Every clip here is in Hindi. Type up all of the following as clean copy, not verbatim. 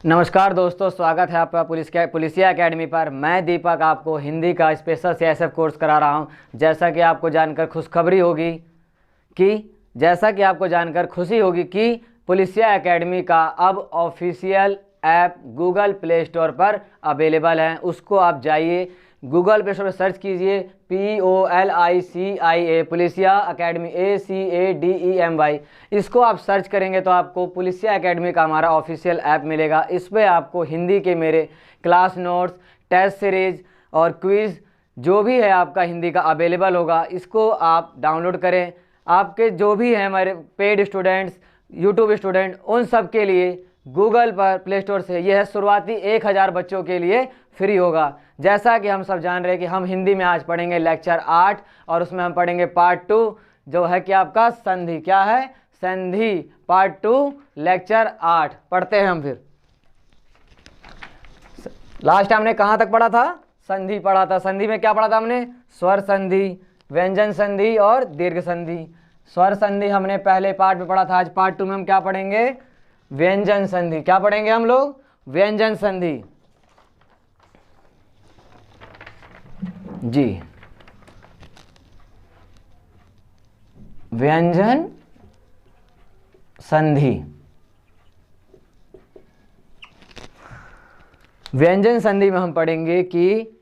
नमस्कार दोस्तों, स्वागत है आपका पुलिसिया एकेडमी पर। मैं दीपक आपको हिंदी का स्पेशल सीएसएफ कोर्स करा रहा हूं। जैसा कि आपको जानकर खुशी होगी कि पुलिसिया एकेडमी का अब official app Google play store पर अवेलेबल है। उसको आप जाइए, गूगल प्ले स्टोर पर सर्च कीजिए POLICIA पुलिसिया एकेडमी ACADEMY। इसको आप सर्च करेंगे तो आपको पुलिसिया एकेडमी का हमारा ऑफिशियल ऐप मिलेगा। इस पर आपको हिंदी के मेरे क्लास नोट्स, टेस्ट सीरीज और क्विज़ जो भी है आपका हिंदी का अवेलेबल होगा। इसको आप डाउनलोड करें। आपके जो भी हैं हमारे पेड स्टूडेंट्स, यूट्यूब स्टूडेंट, उन सब के लिए गूगल पर प्ले स्टोर से यह शुरुआती 1000 बच्चों के लिए फ्री होगा। जैसा कि हम सब जान रहे हैं कि हम हिंदी में आज पढ़ेंगे लेक्चर 8 और उसमें हम पढ़ेंगे पार्ट 2 जो है कि आपका संधि। क्या है? संधि पार्ट 2 लेक्चर 8 पढ़ते हैं हम। फिर लास्ट हमने कहाँ तक पढ़ा था? संधि पढ़ा था। संधि में क्या पढ़ा था हमने? स्वर संधि, व्यंजन संधि और दीर्घ संधि। स्वर संधि हमने पहले पार्ट में पढ़ा था। आज पार्ट 2 में हम क्या पढ़ेंगे? व्यंजन संधि। क्या पढ़ेंगे हम लोग? व्यंजन संधि। जी, व्यंजन संधि। व्यंजन संधि में हम पढ़ेंगे कि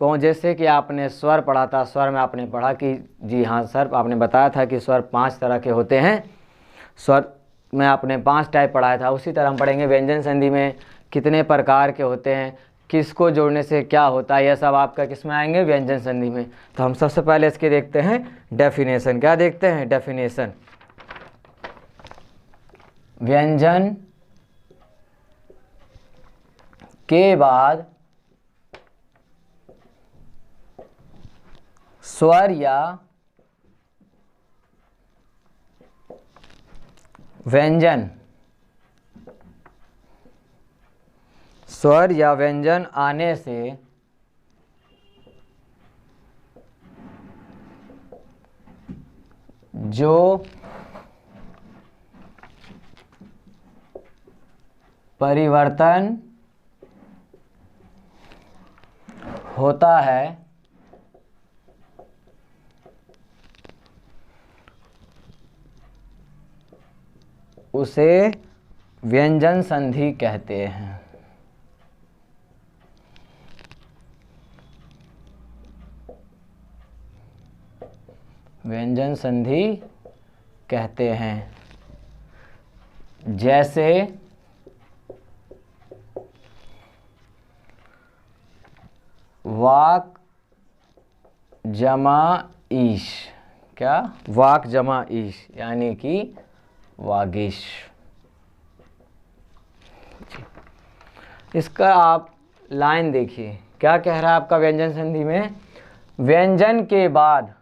जैसे कि आपने स्वर पढ़ा था, स्वर में आपने पढ़ा कि जी हाँ सर, आपने बताया था कि स्वर 5 तरह के होते हैं। स्वर में आपने 5 टाइप पढ़ाया था। उसी तरह हम पढ़ेंगे व्यंजन संधि में कितने प्रकार के होते हैं, किसको जोड़ने से क्या होता है, यह सब आपका किस में आएंगे? व्यंजन संधि में। तो हम सबसे पहले इसके देखते हैं डेफिनेशन। क्या देखते हैं? डेफिनेशन। व्यंजन के बाद स्वर या व्यंजन, स्वर या व्यंजन आने से जो परिवर्तन होता है उसे व्यंजन संधि कहते हैं। व्यंजन संधि कहते हैं। जैसे वाक जमा ईश। क्या? वाक जमा ईश यानी कि वागीश। इसका आप लाइन देखिए, क्या कह रहा है आपका व्यंजन संधि में? व्यंजन के बाद,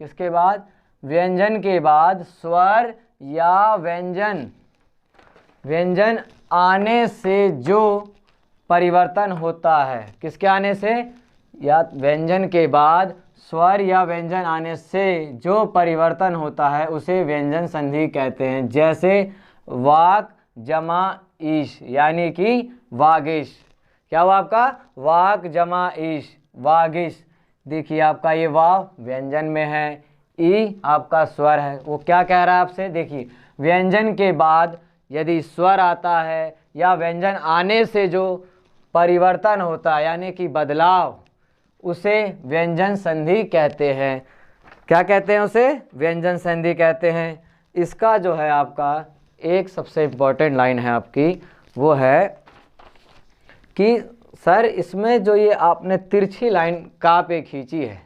किसके बाद? व्यंजन के बाद स्वर या व्यंजन आने से जो परिवर्तन होता है। किसके आने से? या व्यंजन के बाद स्वर या व्यंजन आने से जो परिवर्तन होता है उसे व्यंजन संधि कहते हैं। जैसे वाक जमा ईश यानी कि वागीश। क्या हुआ आपका? वाक जमा ईश, वागीश। देखिए आपका ये वाव व्यंजन में है, ई आपका स्वर है। वो क्या कह रहा है आपसे? देखिए, व्यंजन के बाद यदि स्वर आता है या व्यंजन आने से जो परिवर्तन होता है यानी कि बदलाव, उसे व्यंजन संधि कहते हैं। क्या कहते हैं उसे? व्यंजन संधि कहते हैं। इसका जो है आपका एक सबसे इम्पोर्टेंट लाइन है आपकी, वो है कि सर इसमें जो ये आपने तिरछी लाइन का पे खींची है,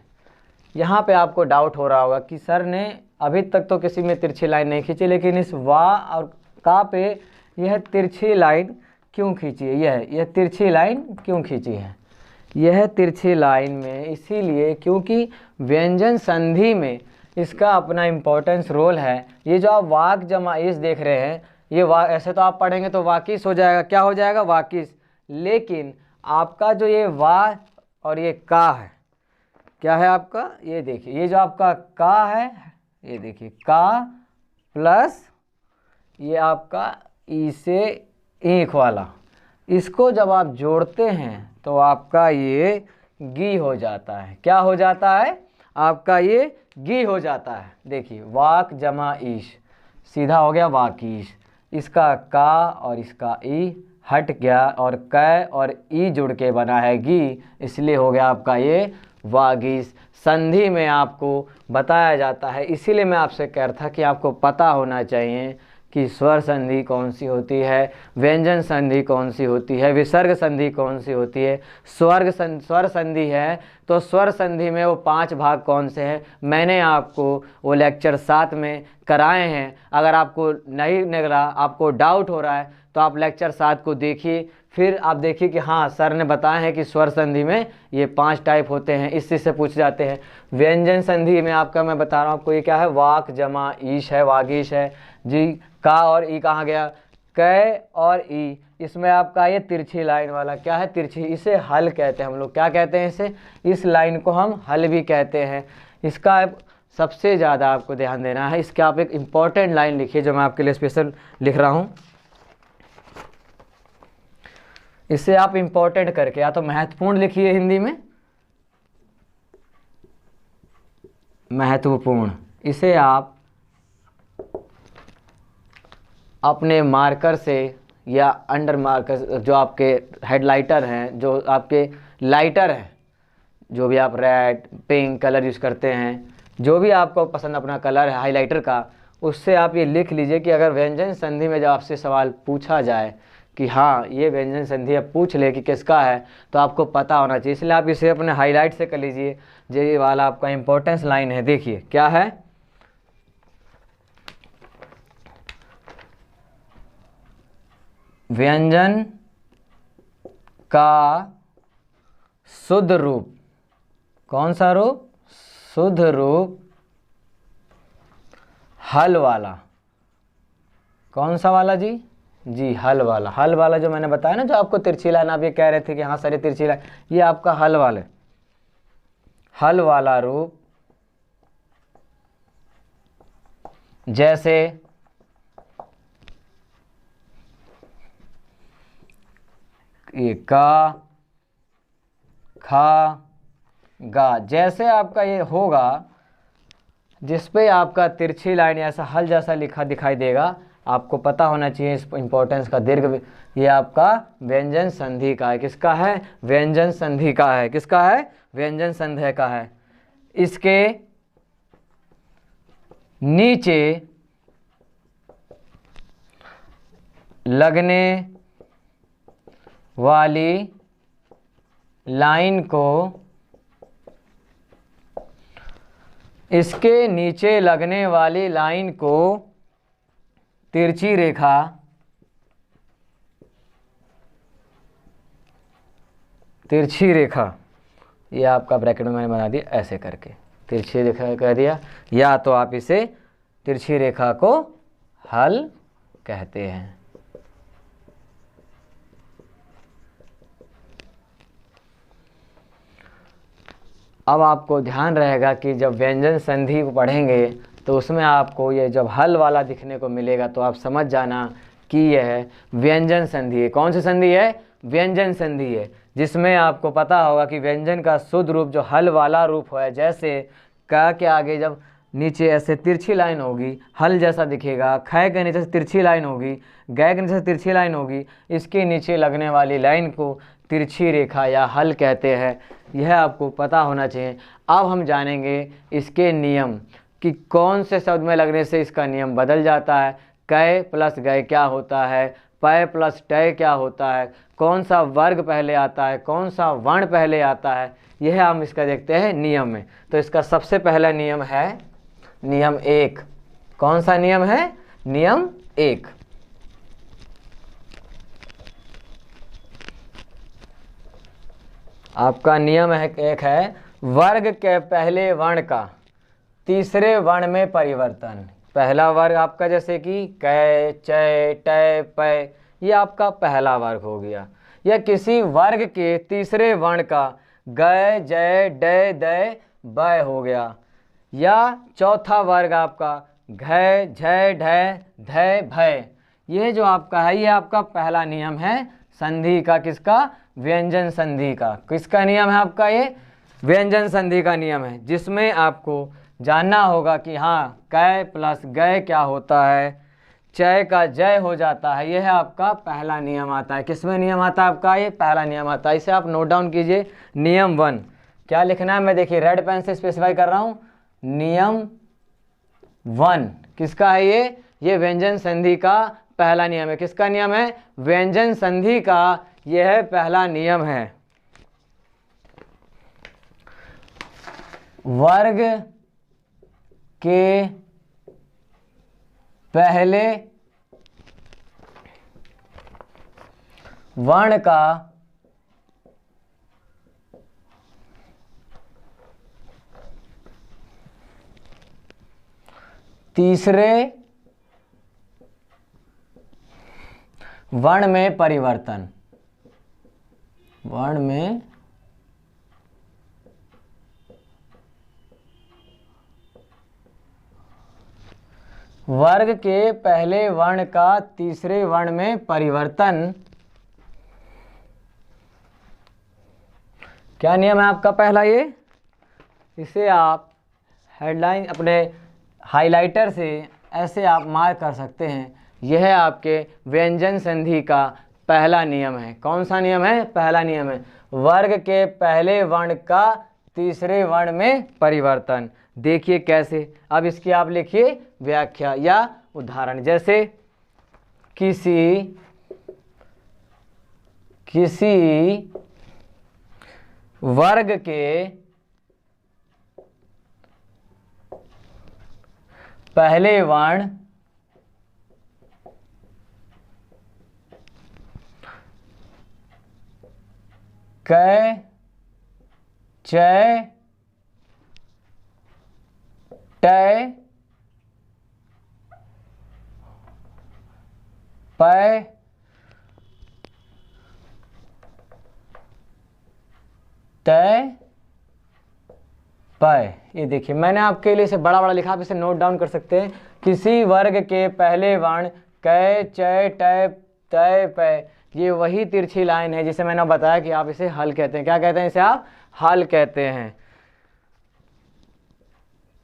यहाँ पे आपको डाउट हो रहा होगा कि सर ने अभी तक तो किसी में तिरछी लाइन नहीं खींची, लेकिन इस वा और का पे यह तिरछी लाइन क्यों खींची है? यह तिरछी लाइन क्यों खींची है? यह तिरछी लाइन में इसीलिए क्योंकि व्यंजन संधि में इसका अपना इम्पोर्टेंस रोल है। ये जो आप वाक जमा ईश देख रहे हैं, ये ऐसे तो आप पढ़ेंगे तो वाकिस हो जाएगा। क्या हो जाएगा? वाकिस। लेकिन आपका जो ये वा और ये का है, क्या है आपका? ये देखिए, ये जो आपका का है, ये देखिए का प्लस ये आपका ई से ईख वाला, इसको जब आप जोड़ते हैं तो आपका ये गी हो जाता है। क्या हो जाता है? आपका ये गी हो जाता है। देखिए वाक जमा ईश, सीधा हो गया वाकीश। इसका का और इसका ई हट गया और कै और ई जुड़ के बना है गी, इसलिए हो गया आपका ये वागीश। संधि में आपको बताया जाता है, इसीलिए मैं आपसे कह रहा था कि आपको पता होना चाहिए कि स्वर संधि कौन सी होती है, व्यंजन संधि कौन सी होती है, विसर्ग संधि कौन सी होती है। स्वर संधि है तो स्वर संधि में वो 5 भाग कौन से हैं, मैंने आपको वो लेक्चर 7 में कराए हैं। अगर आपको नहीं लग रहा, आपको डाउट हो रहा है, तो आप लेक्चर 7 को देखिए, फिर आप देखिए कि हाँ सर ने बताया है कि स्वर संधि में ये 5 टाइप होते हैं, इस चीज़ से पूछ जाते हैं। व्यंजन संधि में आपका मैं बता रहा हूँ आपको, ये क्या है, वाक जमा ईश है, वागीश है जी। का और ई कहाँ गया, कै और ई, इसमें आपका ये तिरछी लाइन वाला क्या है, तिरछी, इसे हल कहते हैं हम लोग। क्या कहते हैं इसे? इस लाइन को हम हल भी कहते हैं। इसका सबसे ज़्यादा आपको ध्यान देना है। इसके आप एक इम्पॉर्टेंट लाइन लिखिए जो मैं आपके लिए स्पेशल लिख रहा हूँ। इसे आप इम्पोर्टेंट करके या तो महत्वपूर्ण लिखिए, हिंदी में महत्वपूर्ण, इसे आप अपने मार्कर से या अंडर मार्कर, जो आपके हेडलाइटर हैं, जो आपके लाइटर हैं, जो भी आप रेड पिंक कलर यूज़ करते हैं, जो भी आपको पसंद अपना कलर है हाइलाइटर का, उससे आप ये लिख लीजिए कि अगर व्यंजन संधि में जब आपसे सवाल पूछा जाए कि हाँ ये व्यंजन संधि अब पूछ ले कि किसका है, तो आपको पता होना चाहिए। इसलिए आप इसे अपने हाईलाइट से कर लीजिए। ये वाला आपका इम्पोर्टेंस लाइन है, देखिए क्या है, व्यंजन का शुद्ध रूप, कौन सा रूप, शुद्ध रूप हल वाला, कौन सा वाला जी, जी हल वाला। हल वाला जो मैंने बताया ना, जो आपको तिरछी लाइन, आप ये कह रहे थे कि हाँ सर ये तिरछी लाइन, ये आपका हल वाले, हल वाला रूप। जैसे ये का, खा, गा, जैसे आपका ये होगा जिस पे आपका तिरछी लाइन ऐसा हल जैसा लिखा दिखाई देगा, आपको पता होना चाहिए इस इंपॉर्टेंस का। दीर्घ, ये आपका व्यंजन संधि का है। किसका है? व्यंजन संधि का है। किसका है? व्यंजन संधि का है। इसके नीचे लगने वाली लाइन को, इसके नीचे लगने वाली लाइन को तिरछी रेखा, तिरछी रेखा, ये आपका ब्रैकेट में मैंने बना दिया ऐसे करके, तिरछी रेखा कह दिया, या तो आप इसे तिरछी रेखा को हल कहते हैं। अब आपको ध्यान रहेगा कि जब व्यंजन संधि को पढ़ेंगे तो उसमें आपको ये जब हल वाला दिखने को मिलेगा तो आप समझ जाना कि यह व्यंजन संधि है। कौन सी संधि है? व्यंजन संधि है, जिसमें आपको पता होगा कि व्यंजन का शुद्ध रूप जो हल वाला रूप है, जैसे क के आगे जब नीचे ऐसे तिरछी लाइन होगी, हल जैसा दिखेगा, ख के नीचे से तिरछी लाइन होगी, ग के नीचे से तिरछी लाइन होगी, इसके नीचे लगने वाली लाइन को तिरछी रेखा या हल कहते हैं। यह आपको पता होना चाहिए। अब हम जानेंगे इसके नियम कि कौन से शब्द में लगने से इसका नियम बदल जाता है। कै प्लस गय क्या होता है, पै प्लस टय क्या होता है, कौन सा वर्ग पहले आता है, कौन सा वर्ण पहले आता है, यह हम इसका देखते हैं नियम में। तो इसका सबसे पहला नियम है नियम 1। कौन सा नियम है? नियम 1। आपका नियम है एक है, वर्ग के पहले वर्ण का तीसरे वर्ण में परिवर्तन। पहला वर्ग आपका जैसे कि कै, चय, टय, पय, ये आपका पहला वर्ग हो गया। या किसी वर्ग के तीसरे वर्ण का गय, जय, डय, दय, बय हो गया। या चौथा वर्ग आपका घय, झय, ढय, धय, भय, ये जो आपका है ये आपका पहला नियम है संधि का, किसका? व्यंजन संधि का। किसका नियम है आपका? ये व्यंजन संधि का नियम है, जिसमें आपको जानना होगा कि हाँ कै प्लस गय क्या होता है, चय का जय हो जाता है। यह है आपका पहला नियम आता है। किसमें नियम आता है आपका? ये पहला नियम आता है। इसे आप नोट डाउन कीजिए। नियम 1 क्या लिखना है? मैं देखिए रेड पेन से स्पेसिफाई कर रहा हूँ। नियम 1 किसका है? ये व्यंजन संधि का पहला नियम है। किसका नियम है? व्यंजन संधि का यह पहला नियम है। वर्ग के पहले वर्ण का तीसरे वर्ण में परिवर्तन, वर्ण में वर्ग के पहले वर्ण का तीसरे वर्ण में परिवर्तन क्या नियम है आपका? पहला ये। इसे आप हेडलाइन अपने हाइलाइटर से ऐसे आप मार्क कर सकते हैं। यह है आपके व्यंजन संधि का पहला नियम है। कौन सा नियम है? पहला नियम है वर्ग के पहले वर्ण का तीसरे वर्ण में परिवर्तन। देखिए कैसे। अब इसकी आप लिखिए व्याख्या या उदाहरण। जैसे किसी वर्ग के पहले वर्ण कै चय टय पय तय पय। ये देखिए मैंने आपके लिए इसे बड़ा बड़ा लिखा, आप इसे नोट डाउन कर सकते हैं। किसी वर्ग के पहले वर्ण कै चय टय तय पय, ये वही तिरछी लाइन है जिसे मैंने बताया कि आप इसे हल कहते हैं। क्या कहते हैं? इसे आप हल कहते हैं।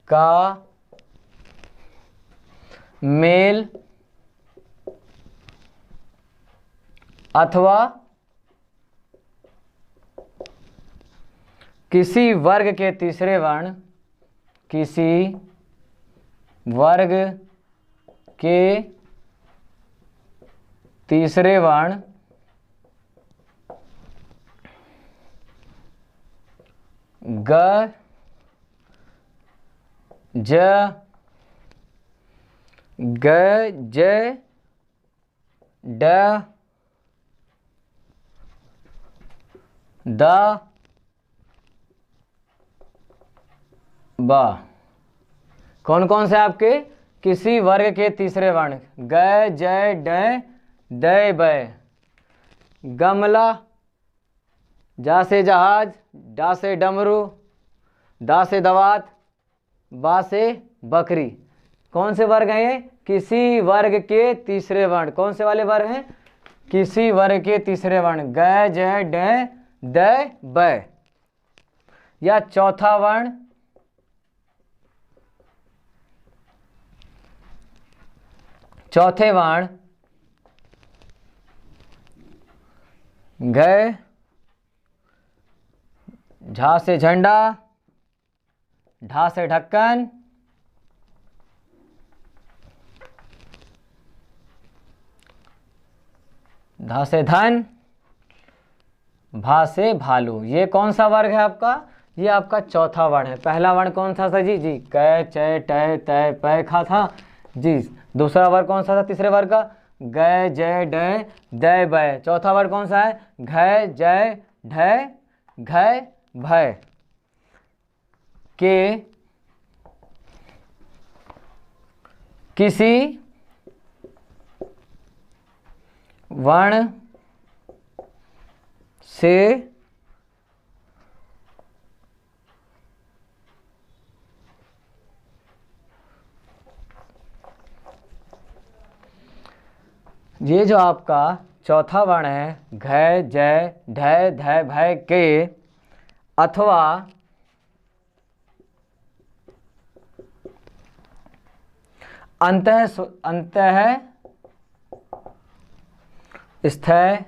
का मेल अथवा किसी वर्ग के तीसरे वर्ण, किसी वर्ग के तीसरे वर्ण ग ज ग ज ड द ब। कौन कौन से आपके? किसी वर्ग के तीसरे वर्ण ग ज ड द ब। गमला, जा से जहाज, डा से डमरू, दा से दवात, बा से बकरी। कौन से वर्ग हैं ये? किसी वर्ग के तीसरे वर्ण। कौन से वाले वर्ग हैं? किसी वर्ग के तीसरे वर्ण ग ज ड द ब। या चौथा वर्ण चौथे वर्ण घ झा से झंडा, ढा से ढक्कन, धा से धन, भा से भालू। ये कौन सा वर्ग है आपका? ये आपका चौथा वर्ण है। पहला वर्ण कौन सा था? जी जी कै चय टय तय पय खा था जी। दूसरा वर्ग कौन सा था तीसरे वर्ग का? ग जय ड द ब। चौथा वर्ग कौन सा है? घ जय ढ घ भय। के किसी वर्ण से ये जो आपका चौथा वर्ण है घ जय ढ ध भय के अथवा अंतः स्थय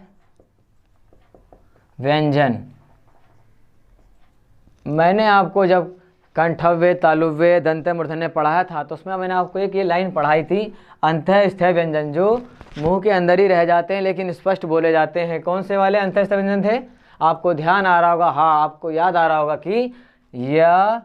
व्यंजन। मैंने आपको जब कंठव्य तालुव्य दंत्य मूर्धन्य पढ़ाया था तो उसमें मैंने आपको एक ये लाइन पढ़ाई थी, अंतः स्थय व्यंजन जो मुंह के अंदर ही रह जाते हैं लेकिन स्पष्ट बोले जाते हैं। कौन से वाले अंतः स्थय व्यंजन थे? आपको ध्यान आ रहा होगा, हाँ आपको याद आ रहा होगा कि य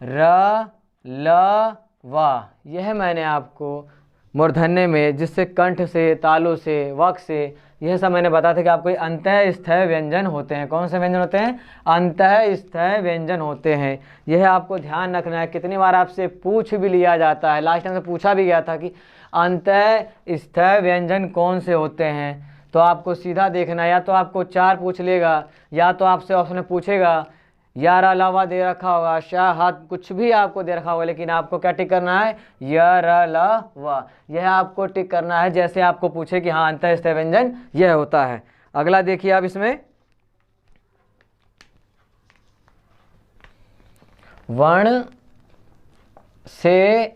र ल व, यह मैंने आपको मूर्धन्य में जिससे कंठ से तालु से वक् से यह सब मैंने बताया था कि आपको अंतः स्थय व्यंजन होते हैं। कौन से व्यंजन होते हैं? अंतः स्थय व्यंजन होते हैं। यह आपको ध्यान रखना है। कितनी बार आपसे पूछ भी लिया जाता है, लास्ट टाइम से पूछा भी गया था कि अंतः स्थय व्यंजन कौन से होते हैं, तो आपको सीधा देखना है, या तो आपको 4 पूछ लेगा या तो आपसे ऑप्शन में पूछेगा या र ल व दे रखा होगा, शाह हाथ कुछ भी आपको दे रखा होगा, लेकिन आपको क्या टिक करना है? य र ल व, यह आपको टिक करना है जैसे आपको पूछे कि हाँ अंतः स्थय व्यंजन यह होता है। अगला देखिए आप इसमें वर्ण से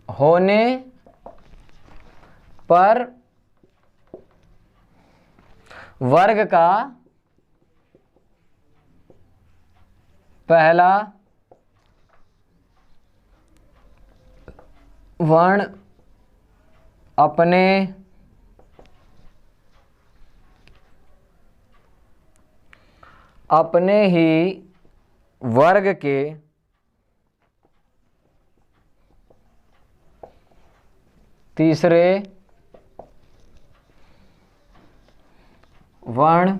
होने पर वर्ग का पहला वर्ण अपने ही वर्ग के तीसरे वर्ण,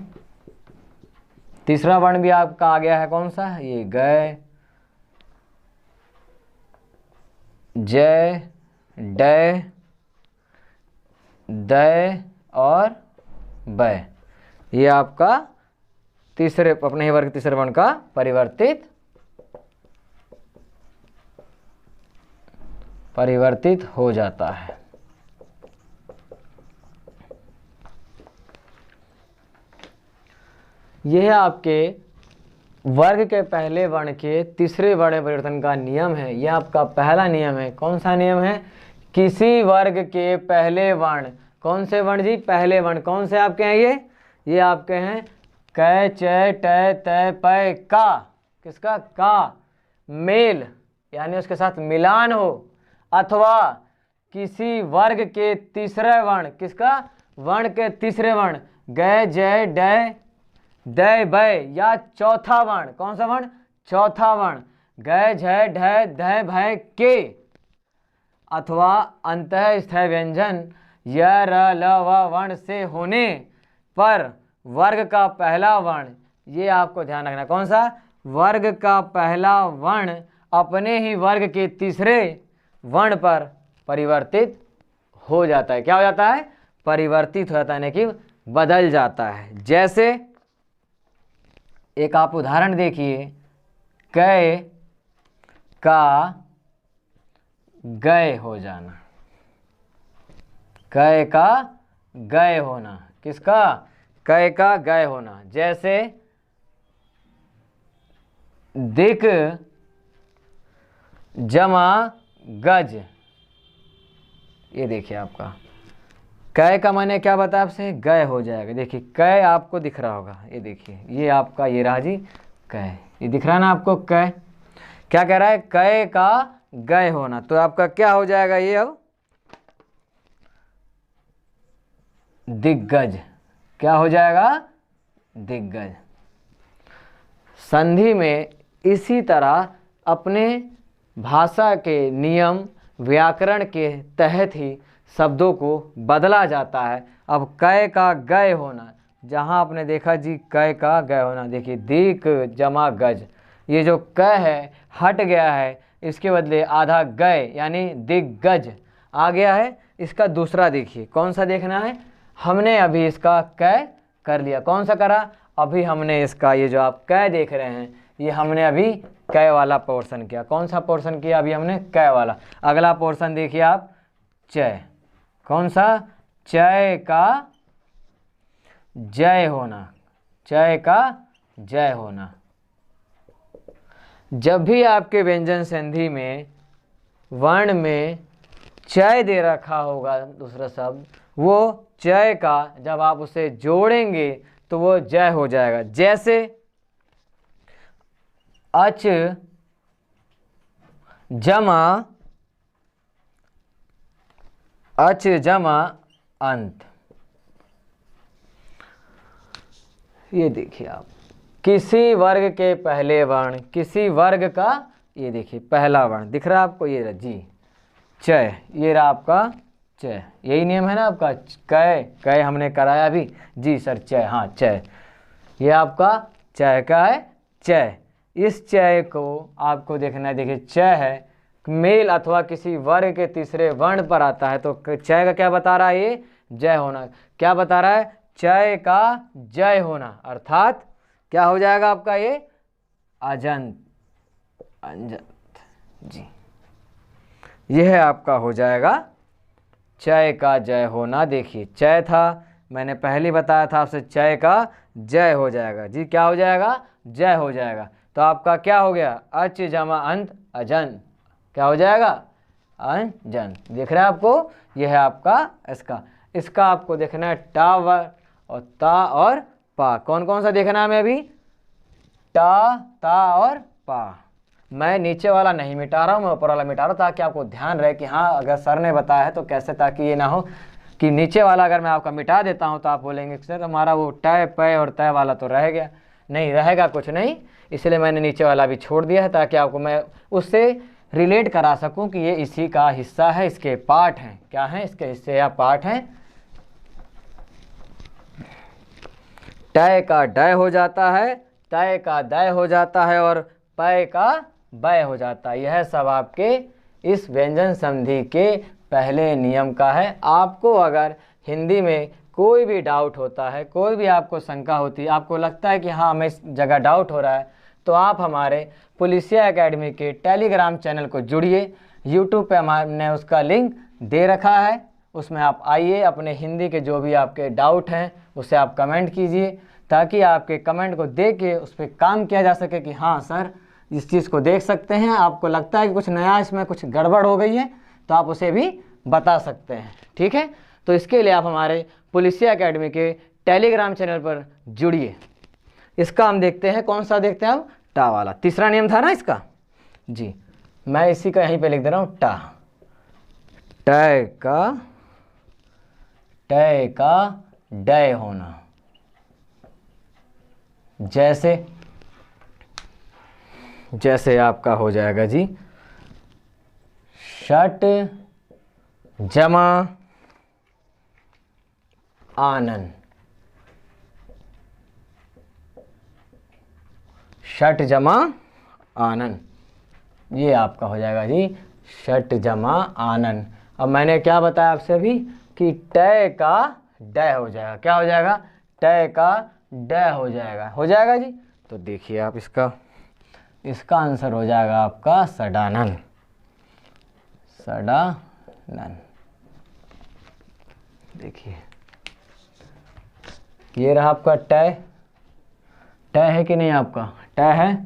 तीसरा वर्ण भी आपका आ गया है, कौन सा? ये गय जय डय दय और बै, ये आपका तीसरे अपने ही वर्ग तीसरे वर्ण का परिवर्तित हो जाता है। यह आपके वर्ग के पहले वर्ण के तीसरे वर्ण परिवर्तन का नियम है। यह आपका पहला नियम है। कौन सा नियम है? किसी वर्ग के पहले वर्ण, कौन से वर्ण जी? पहले वर्ण कौन से आपके हैं? ये आपके हैं कै चै टै तै पै का। किसका? का मेल यानी उसके साथ मिलान हो, अथवा किसी वर्ग के तीसरे वर्ण, किसका? वर्ण के तीसरे वर्ण गै जय डय दय भय, या चौथा वर्ण, कौन सा वर्ण? चौथा वर्ण गय झय ढय दय भय के, अथवा अंतः स्थय व्यंजन य र ल व वर्ण से होने पर वर्ग का पहला वर्ण, ये आपको ध्यान रखना। कौन सा? वर्ग का पहला वर्ण अपने ही वर्ग के तीसरे वर्ण पर परिवर्तित हो जाता है। क्या हो जाता है? परिवर्तित हो जाता है, यानी कि बदल जाता है। जैसे एक आप उदाहरण देखिए, कै का गए हो जाना, कै का गए होना, किसका? कै का गए होना। जैसे दिक जमा गज, ये देखिए आपका कै का मैंने क्या बताया आपसे? गए हो जाएगा। देखिए कै आपको दिख रहा होगा, ये देखिए ये आपका ये रहा जी कै, ये दिख रहा ना आपको कै। क्या कह रहा है? कै का गए होना, तो आपका क्या हो जाएगा? ये अब दिग्गज। क्या हो जाएगा? दिग्गज। संधि में इसी तरह अपने भाषा के नियम व्याकरण के तहत ही शब्दों को बदला जाता है। अब कै का गए होना, जहाँ आपने देखा जी कै का गए होना, देखिए दिक जमा गज, ये जो कै है हट गया है, इसके बदले आधा गए यानी दिग्गज आ गया है। इसका दूसरा देखिए, कौन सा देखना है? हमने अभी इसका कै कर लिया। कौन सा करा? अभी हमने इसका ये जो आप कै देख रहे हैं, ये हमने अभी कै वाला पोर्शन किया। कौन सा पोर्शन किया? अभी हमने कै वाला। अगला पोर्शन देखिए आप चय, कौन सा? चय का जय होना, चय का जय होना। जब भी आपके व्यंजन संधि में वर्ण में चय दे रखा होगा दूसरा शब्द, वो चय का जब आप उसे जोड़ेंगे तो वो जय हो जाएगा। जैसे अच जमा अंत। ये देखिए आप, किसी वर्ग के पहले वर्ण, किसी वर्ग का, ये देखिए पहला वर्ण दिख रहा है आपको, ये रहा जी चय, ये रहा आपका चय। यही नियम है ना आपका, कै कै हमने कराया अभी जी सर, चय, हाँ चय, ये आपका चय का है चय। इस चय को आपको देखना है, देखिए चय है मेल अथवा किसी वर्ग के तीसरे वर्ण पर आता है तो चय का क्या बता रहा है, ये जय होना। क्या बता रहा है, चय का जय होना, अर्थात क्या हो जाएगा आपका ये अजंत, अंजत जी, यह आपका हो जाएगा चय का जय होना। देखिए चय था, मैंने पहले बताया था आपसे, चय का जय हो जाएगा जी, क्या हो जाएगा, जय हो जाएगा। तो आपका क्या हो गया, अच जमा अंत अजन, क्या हो जाएगा, अंजन। देख रहे हैं आपको, यह है आपका इसका आपको देखना है टा और ता और पा। कौन कौन सा देखना है हमें अभी, टा, ता और पा। मैं नीचे वाला नहीं मिटा रहा हूँ, मैं ऊपर वाला मिटा रहा हूँ ताकि आपको ध्यान रहे कि हाँ अगर सर ने बताया है तो कैसे, ताकि ये ना हो कि नीचे वाला अगर मैं आपका मिटा देता हूँ तो आप बोलेंगे सर हमारा वो टय पय और तय वाला तो रह गया। नहीं रहेगा कुछ नहीं, इसलिए मैंने नीचे वाला भी छोड़ दिया है ताकि आपको मैं उससे रिलेट करा सकूं कि ये इसी का हिस्सा है, इसके पार्ट हैं। क्या हैं, इसके हिस्से या पार्ट हैं। टय का डय हो जाता है, तय का दय हो जाता है और पय का बय हो जाता है। यह सब आपके इस व्यंजन संधि के पहले नियम का है। आपको अगर हिंदी में कोई भी डाउट होता है, कोई भी आपको शंका होती है, आपको लगता है कि हाँ हमें इस जगह डाउट हो रहा है, तो आप हमारे पुलिसिया एकेडमी के टेलीग्राम चैनल को जुड़िए। यूट्यूब पे हमने उसका लिंक दे रखा है, उसमें आप आइए, अपने हिंदी के जो भी आपके डाउट हैं उसे आप कमेंट कीजिए, ताकि आपके कमेंट को देख के उस पर काम किया जा सके कि हाँ सर इस चीज़ को देख सकते हैं। आपको लगता है कि कुछ नया इसमें कुछ गड़बड़ हो गई है तो आप उसे भी बता सकते हैं, ठीक है। तो इसके लिए आप हमारे पुलिसिया एकेडमी के टेलीग्राम चैनल पर जुड़िए। इसका हम देखते हैं, कौन सा देखते हैं अब, टा वाला। तीसरा नियम था ना इसका जी, मैं इसी का यहीं पे लिख दे रहा हूँ, टा, टय का डय होना। जैसे आपका हो जाएगा जी षट जमा आनन, षट जमा आनन, ये आपका हो जाएगा जी षट जमा आनन। अब मैंने क्या बताया आपसे अभी कि टय का डय हो जाएगा। क्या हो जाएगा, टय का डय हो जाएगा जी। तो देखिए आप इसका आंसर हो जाएगा आपका सडानन, सडानन। देखिए ये रहा आपका टय, टय है कि नहीं, आपका टय है,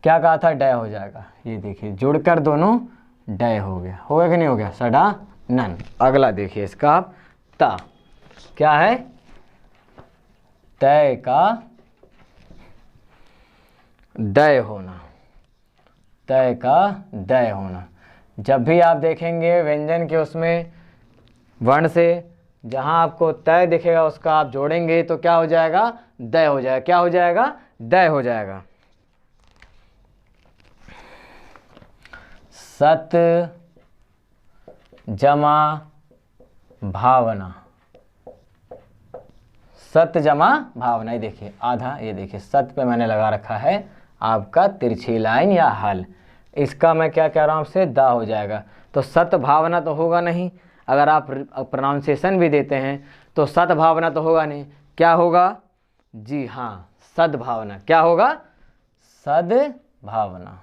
क्या कहा था, डय हो जाएगा। ये देखिए जुड़कर दोनों डय हो गया कि नहीं हो गया, सडानन। अगला देखिए इसका आप ता, क्या है, तय का दय होना, तय का दय होना। जब भी आप देखेंगे व्यंजन के उसमें वर्ण से जहां आपको तय दिखेगा उसका आप जोड़ेंगे तो क्या हो जाएगा, दय हो जाएगा। क्या हो जाएगा, दय हो जाएगा। सत जमा भावना, सत जमा भावना। ये देखिए आधा, ये देखिए सत पे मैंने लगा रखा है आपका तिरछी लाइन या हल, इसका मैं क्या कह रहा हूँ आपसे, दा हो जाएगा। तो सत भावना तो होगा नहीं, अगर आप प्रोनाउंसिएशन भी देते हैं तो सत भावना तो होगा नहीं, क्या होगा जी, हाँ सद्भावना। क्या होगा, सद्भावना।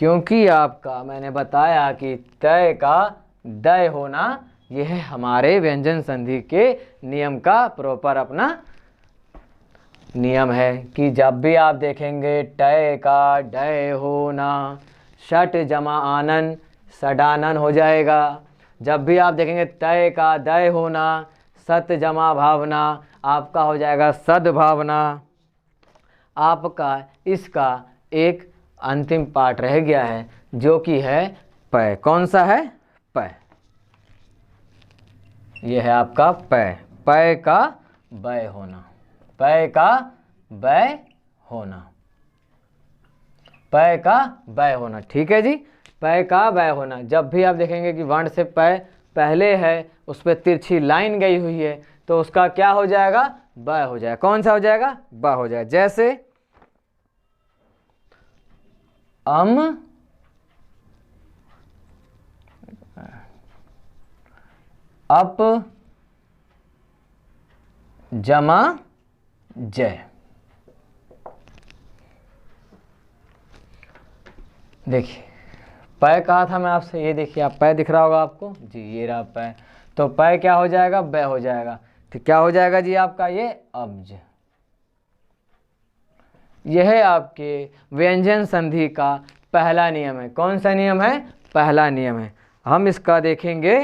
क्योंकि आपका मैंने बताया कि तय का दय होना यह हमारे व्यंजन संधि के नियम का प्रॉपर अपना नियम है कि जब भी आप देखेंगे टय का डय होना, षट जमा आनन सडानन हो जाएगा। जब भी आप देखेंगे तय का दय होना, सत जमा भावना आपका हो जाएगा सद्भावना। आपका इसका एक अंतिम पार्ट रह गया है जो कि है पय। कौन सा है? पय। यह है आपका पय। पय का वय होना, पय का वय होना, पय का वय होना। ठीक है जी, पय का वय होना। जब भी आप देखेंगे कि वर्ण से पय पहले है, उस पर तिरछी लाइन गई हुई है, तो उसका क्या हो जाएगा? ब हो जाएगा। कौन सा हो जाएगा? ब हो जाएगा। जैसे अप जमा जय। देखिए पय कहा था मैं आपसे, ये देखिए आप पय दिख रहा होगा आपको जी, ये रहा पय। तो पय क्या हो जाएगा? ब हो जाएगा। तो क्या हो जाएगा जी आपका? ये अब्ज। यह आपके व्यंजन संधि का पहला नियम है। कौन सा नियम है? पहला नियम है। हम इसका देखेंगे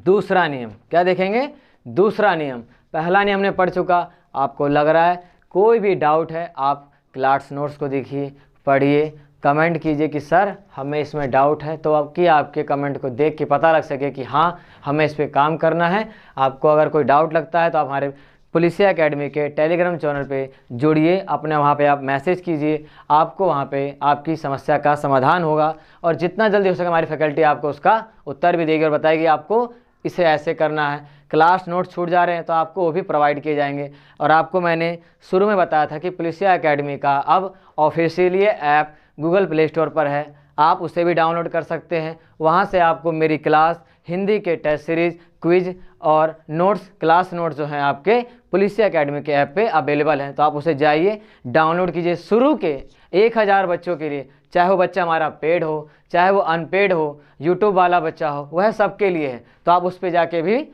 दूसरा नियम। क्या देखेंगे? दूसरा नियम। पहला नियम हमने पढ़ चुका। आपको लग रहा है कोई भी डाउट है, आप क्लास नोट्स को देखिए, पढ़िए, कमेंट कीजिए कि सर हमें इसमें डाउट है, तो आपके कमेंट को देख के पता लग सके कि हाँ हमें इस पर काम करना है। आपको अगर कोई डाउट लगता है तो आप हमारे पुलिसिया एकेडमी के टेलीग्राम चैनल पे जुड़िए, अपने वहाँ पे आप मैसेज कीजिए, आपको वहाँ पे आपकी समस्या का समाधान होगा और जितना जल्दी हो सके हमारी फैकल्टी आपको उसका उत्तर भी देगी और बताएगी आपको इसे ऐसे करना है। क्लास नोट्स छूट जा रहे हैं तो आपको वो भी प्रोवाइड किए जाएंगे। और आपको मैंने शुरू में बताया था कि पुलिसिया एकेडमी का अब officially app Google play store पर है, आप उसे भी डाउनलोड कर सकते हैं। वहाँ से आपको मेरी क्लास, हिंदी के टेस्ट सीरीज, क्विज और नोट्स, क्लास नोट्स जो हैं आपके पुलिसिया एकेडमी के ऐप पे अवेलेबल हैं, तो आप उसे जाइए डाउनलोड कीजिए। शुरू के 1000 बच्चों के लिए, चाहे वो बच्चा हमारा पेड हो चाहे वो अनपेड हो, यूट्यूब वाला बच्चा हो, वह सबके लिए है, तो आप उस पर जाके भी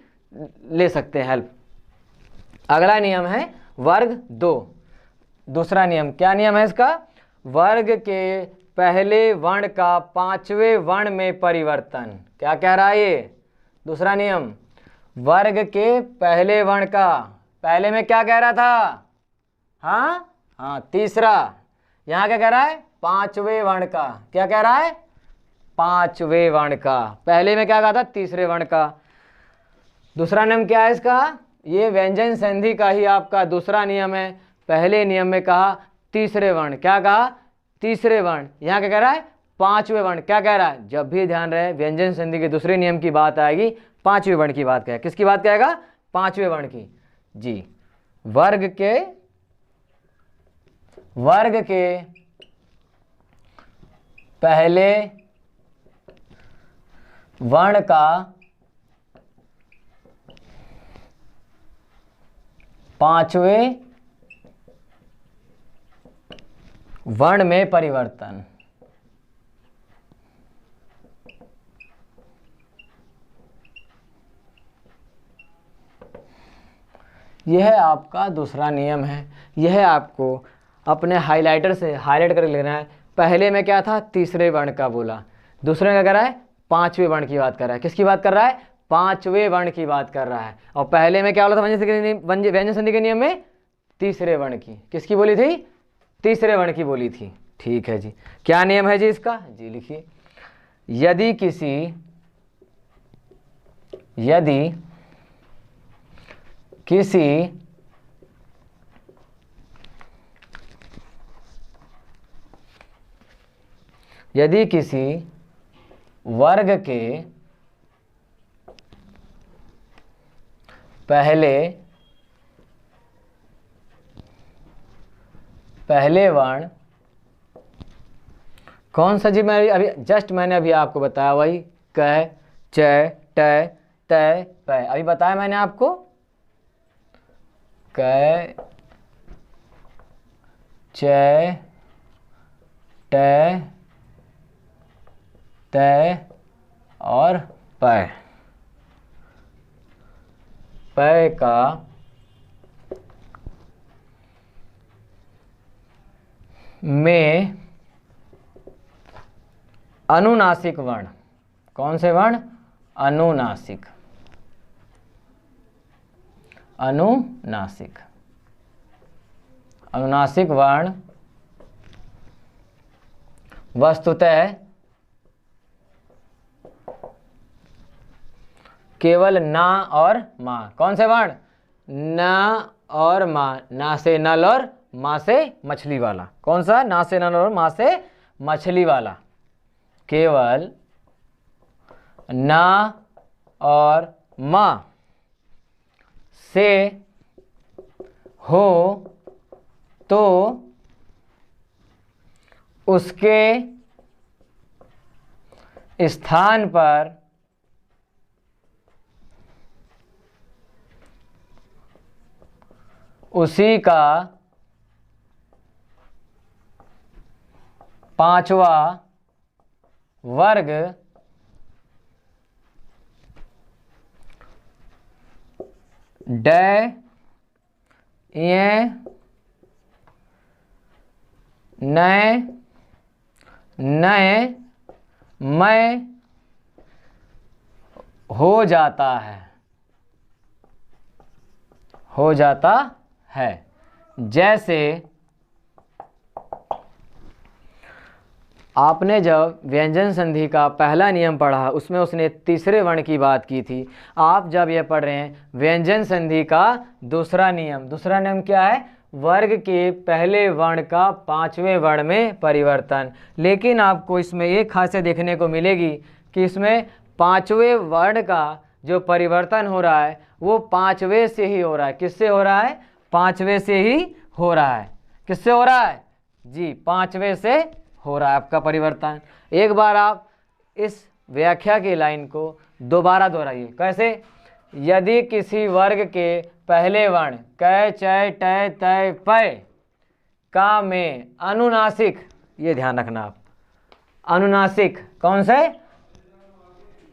ले सकते हैं हेल्प। अगला नियम है वर्ग 2। दूसरा नियम क्या नियम है इसका? वर्ग के पहले वर्ण का 5वें वर्ण में परिवर्तन। क्या कह रहा है ये दूसरा नियम? वर्ग के पहले वर्ण का, पहले में क्या कह रहा था? हाँ, तीसरा। यहाँ क्या कह रहा है? 5वें वर्ण का। क्या कह रहा है? 5वें वर्ण का। पहले में क्या कहा था? तीसरे वर्ण का। दूसरा नियम क्या है इसका? ये व्यंजन संधि का ही आपका दूसरा नियम है। पहले नियम में कहा तीसरे वर्ण, क्या कहा? तीसरे वर्ण। यहाँ क्या कह रहा है? 5वें वर्ण। क्या कह रहा है? जब भी ध्यान रहे व्यंजन संधि के दूसरे नियम की बात आएगी, 5वें वर्ण की बात कहेगा। किसकी बात कहेगा? 5वें वर्ण की जी। वर्ग के पहले वर्ण का 5वें वर्ण में परिवर्तन। यह आपका दूसरा नियम है। यह आपको अपने हाइलाइटर से हाईलाइट करके लेना है। पहले में क्या था? तीसरे वर्ण का बोला। दूसरे में क्या कर रहा है? 5वें वर्ण की बात कर रहा है। किसकी बात कर रहा है? 5वें वर्ण की बात कर रहा है। और पहले में क्या बोला था व्यंजन संधि के नियम में? तीसरे वर्ण की। किसकी बोली थी? तीसरे वर्ण की बोली थी। ठीक है जी। क्या नियम है जी इसका? जी लिखिए, यदि किसी वर्ग के पहले वर्ण, कौन सा जी? मैंने अभी आपको बताया, वही क, च, ट, त, प। अभी बताया मैंने आपको, क, च, ट, तय और पय। पय का में अनुनासिक वर्ण। कौन से वर्ण? अनुनासिक। अनुनासिक। अनुनासिक वर्ण वस्तुतः केवल ना और मा। कौन से वर्ण? ना और मा। ना से नल और मा से मछली वाला। कौन सा? ना से नल और मा से मछली वाला। केवल ना और मा से हो तो उसके स्थान पर उसी का पांचवा वर्ग डय ये नए नए मैं हो जाता है। हो जाता है। जैसे आपने जब व्यंजन संधि का पहला नियम पढ़ा उसमें उसने तीसरे वर्ण की बात की थी। आप जब यह पढ़ रहे हैं व्यंजन संधि का दूसरा नियम। दूसरा नियम क्या है? वर्ग के पहले वर्ण का पांचवें वर्ण में परिवर्तन। लेकिन आपको इसमें एक खासियत देखने को मिलेगी कि इसमें पांचवें वर्ण का जो परिवर्तन हो रहा है वो पांचवें से ही हो रहा है। किससे हो रहा है? पांचवें से ही हो रहा है। किससे हो रहा है? जी, पांचवें से हो रहा है आपका परिवर्तन। एक बार आप इस व्याख्या की लाइन को दोबारा दोहराइए। कैसे? यदि किसी वर्ग के पहले वर्ण कै चय टय तय पय का में अनुनासिक, ये ध्यान रखना आप, अनुनासिक कौन से?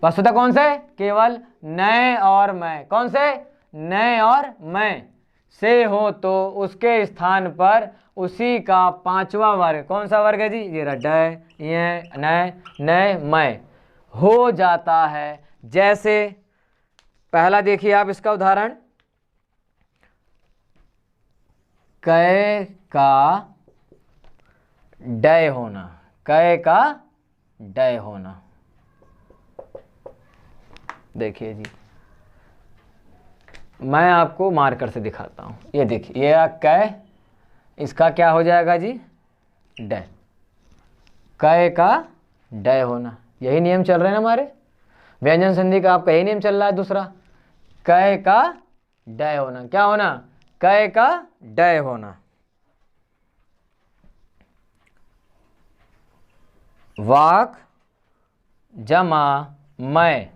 वस्तुतः कौन से? केवल नए और मैं। कौन से? नए और मैं से हो तो उसके स्थान पर उसी का पांचवा वर्ग। कौन सा वर्ग है जी? ये डय ये नए नए मैं हो जाता है। जैसे पहला देखिए आप इसका उदाहरण, कै का डय होना। कै का डय होना। देखिए जी, मैं आपको मार्कर से दिखाता हूं। ये देखिए, ये कै, इसका क्या हो जाएगा जी? डय। कै का डय होना। यही नियम चल रहे हैं ना हमारे व्यंजन संधि का। आपका यही नियम चल रहा है दूसरा, कै का डय होना। क्या होना? कै का डय होना। वाक जमा मैं,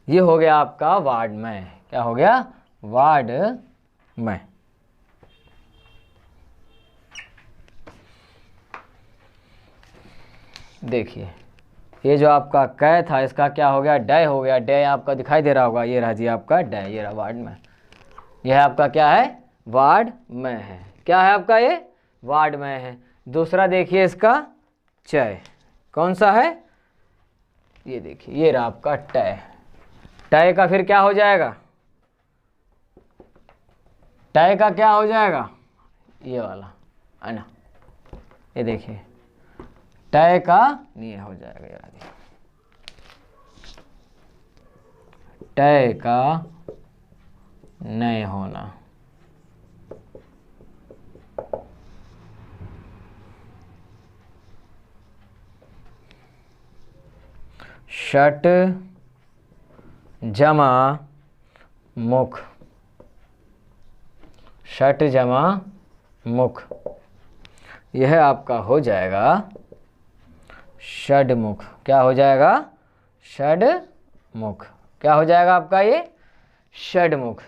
ये हो गया आपका वार्ड में। क्या हो गया? वार्ड में। देखिए, ये जो आपका कै था इसका क्या हो गया? डय हो गया। डय आपका दिखाई दे रहा होगा, ये रहा जी आपका डय, ये रहा वार्ड में। यह आपका क्या है? वार्ड में है। क्या है आपका? ये वार्ड में है। दूसरा देखिए इसका चय, कौन सा है? ये देखिए, ये रहा आपका टय। टय का फिर क्या हो जाएगा? टय का क्या हो जाएगा? ये वाला है ना। ये देखिए, टय का ये हो जाएगा। ये देखिए, टय का नहीं होना। षट जमा मुख। षट जमा मुख, यह आपका हो जाएगा षडमुख। क्या हो जाएगा? षडमुख। क्या हो जाएगा आपका? ये षडमुख।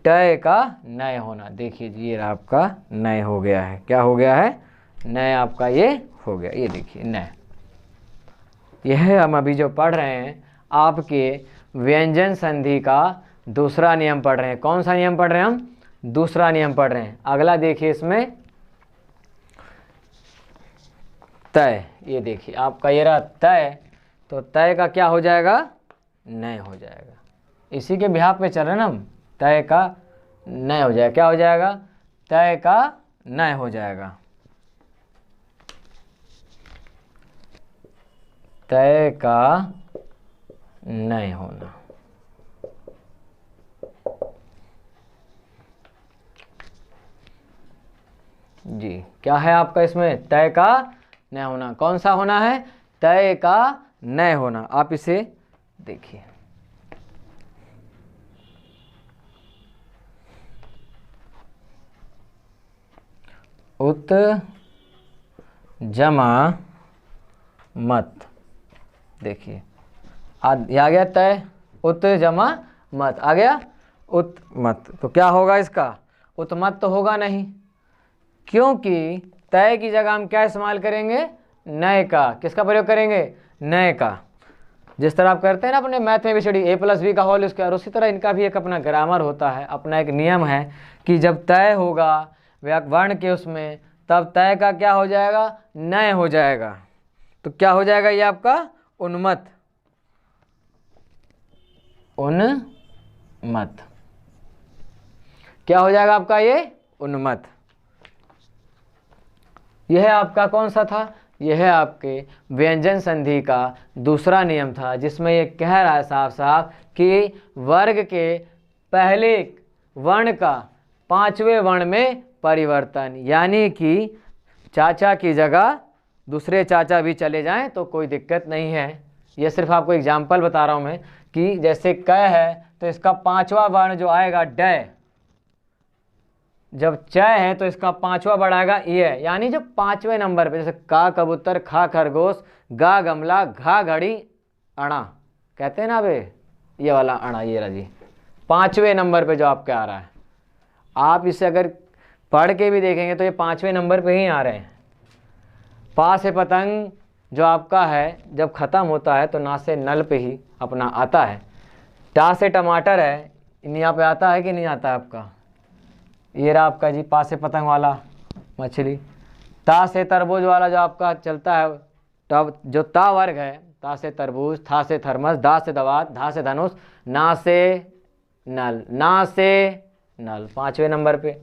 टय का नय होना। देखिए जी, ये आपका नय हो गया है। क्या हो गया है? नय आपका ये हो गया। ये देखिए नय। यह हम अभी जो पढ़ रहे हैं आपके व्यंजन संधि का दूसरा नियम पढ़ रहे हैं। कौन सा नियम पढ़ रहे हैं हम? दूसरा नियम पढ़ रहे हैं। अगला देखिए इसमें तय। ये देखिए आपका ये रहा तय, तो तय का क्या हो जाएगा? नय हो जाएगा। इसी के बिहाफ पे चल रहे हैं ना हम। तय का नय हो जाएगा। क्या हो जाएगा? तय का नय हो जाएगा। तय का नय होना। जी, क्या है आपका इसमें? तय का नय होना। कौन सा होना है? तय का नय होना। आप इसे देखिए, उत जमा मत। देखिए आ गया तय, उत जमा मत आ गया। उत मत तो क्या होगा इसका? उत्मत तो होगा नहीं, क्योंकि तय की जगह हम क्या इस्तेमाल करेंगे? नय का। किसका प्रयोग करेंगे? नय का। जिस तरह आप करते हैं ना अपने मैथ में भी स्टडी a+b का होल स्क्वायर, उसी तरह इनका भी एक अपना ग्रामर होता है, अपना एक नियम है कि जब तय होगा वर्ण के उसमें, तब तय का क्या हो जाएगा? नय हो जाएगा। तो क्या हो जाएगा ये आपका? उन्मत्त। उन्मत्त क्या हो जाएगा आपका? ये उन्मत्त। यह आपका कौन सा था? यह आपके व्यंजन संधि का दूसरा नियम था, जिसमें ये कह रहा है साफ साफ कि वर्ग के पहले वर्ण का पांचवें वर्ण में परिवर्तन, यानी कि चाचा की जगह दूसरे चाचा भी चले जाएं तो कोई दिक्कत नहीं है। ये सिर्फ आपको एग्जाम्पल बता रहा हूं मैं कि जैसे क है तो इसका पांचवा वर्ण जो आएगा ड, जब च है तो इसका पांचवा वर्ण आएगा ये, यानी जो पांचवें नंबर पे, जैसे का कबूतर, खा खरगोश, गा गमला, घा घड़ी, अणा कहते हैं ना बे, ये वाला अणा, ये रहा जी पांचवें नंबर पे जो आपके आ रहा है। आप इसे अगर पढ़ के भी देखेंगे तो ये पांचवें नंबर पे ही आ रहे हैं। पा से पतंग जो आपका है जब ख़त्म होता है तो ना से नल पे ही अपना आता है। टा से टमाटर है, यहाँ पे आता है कि नहीं आता है आपका? ये रहा आपका जी पा से पतंग वाला मछली। ता से तरबूज वाला जो आपका चलता है, तब जो ता वर्ग है, ता से तरबूज, था से थर्मस, दा से दवात, धा से धनुष, ना से नल, ना से नल पांचवें नंबर पे।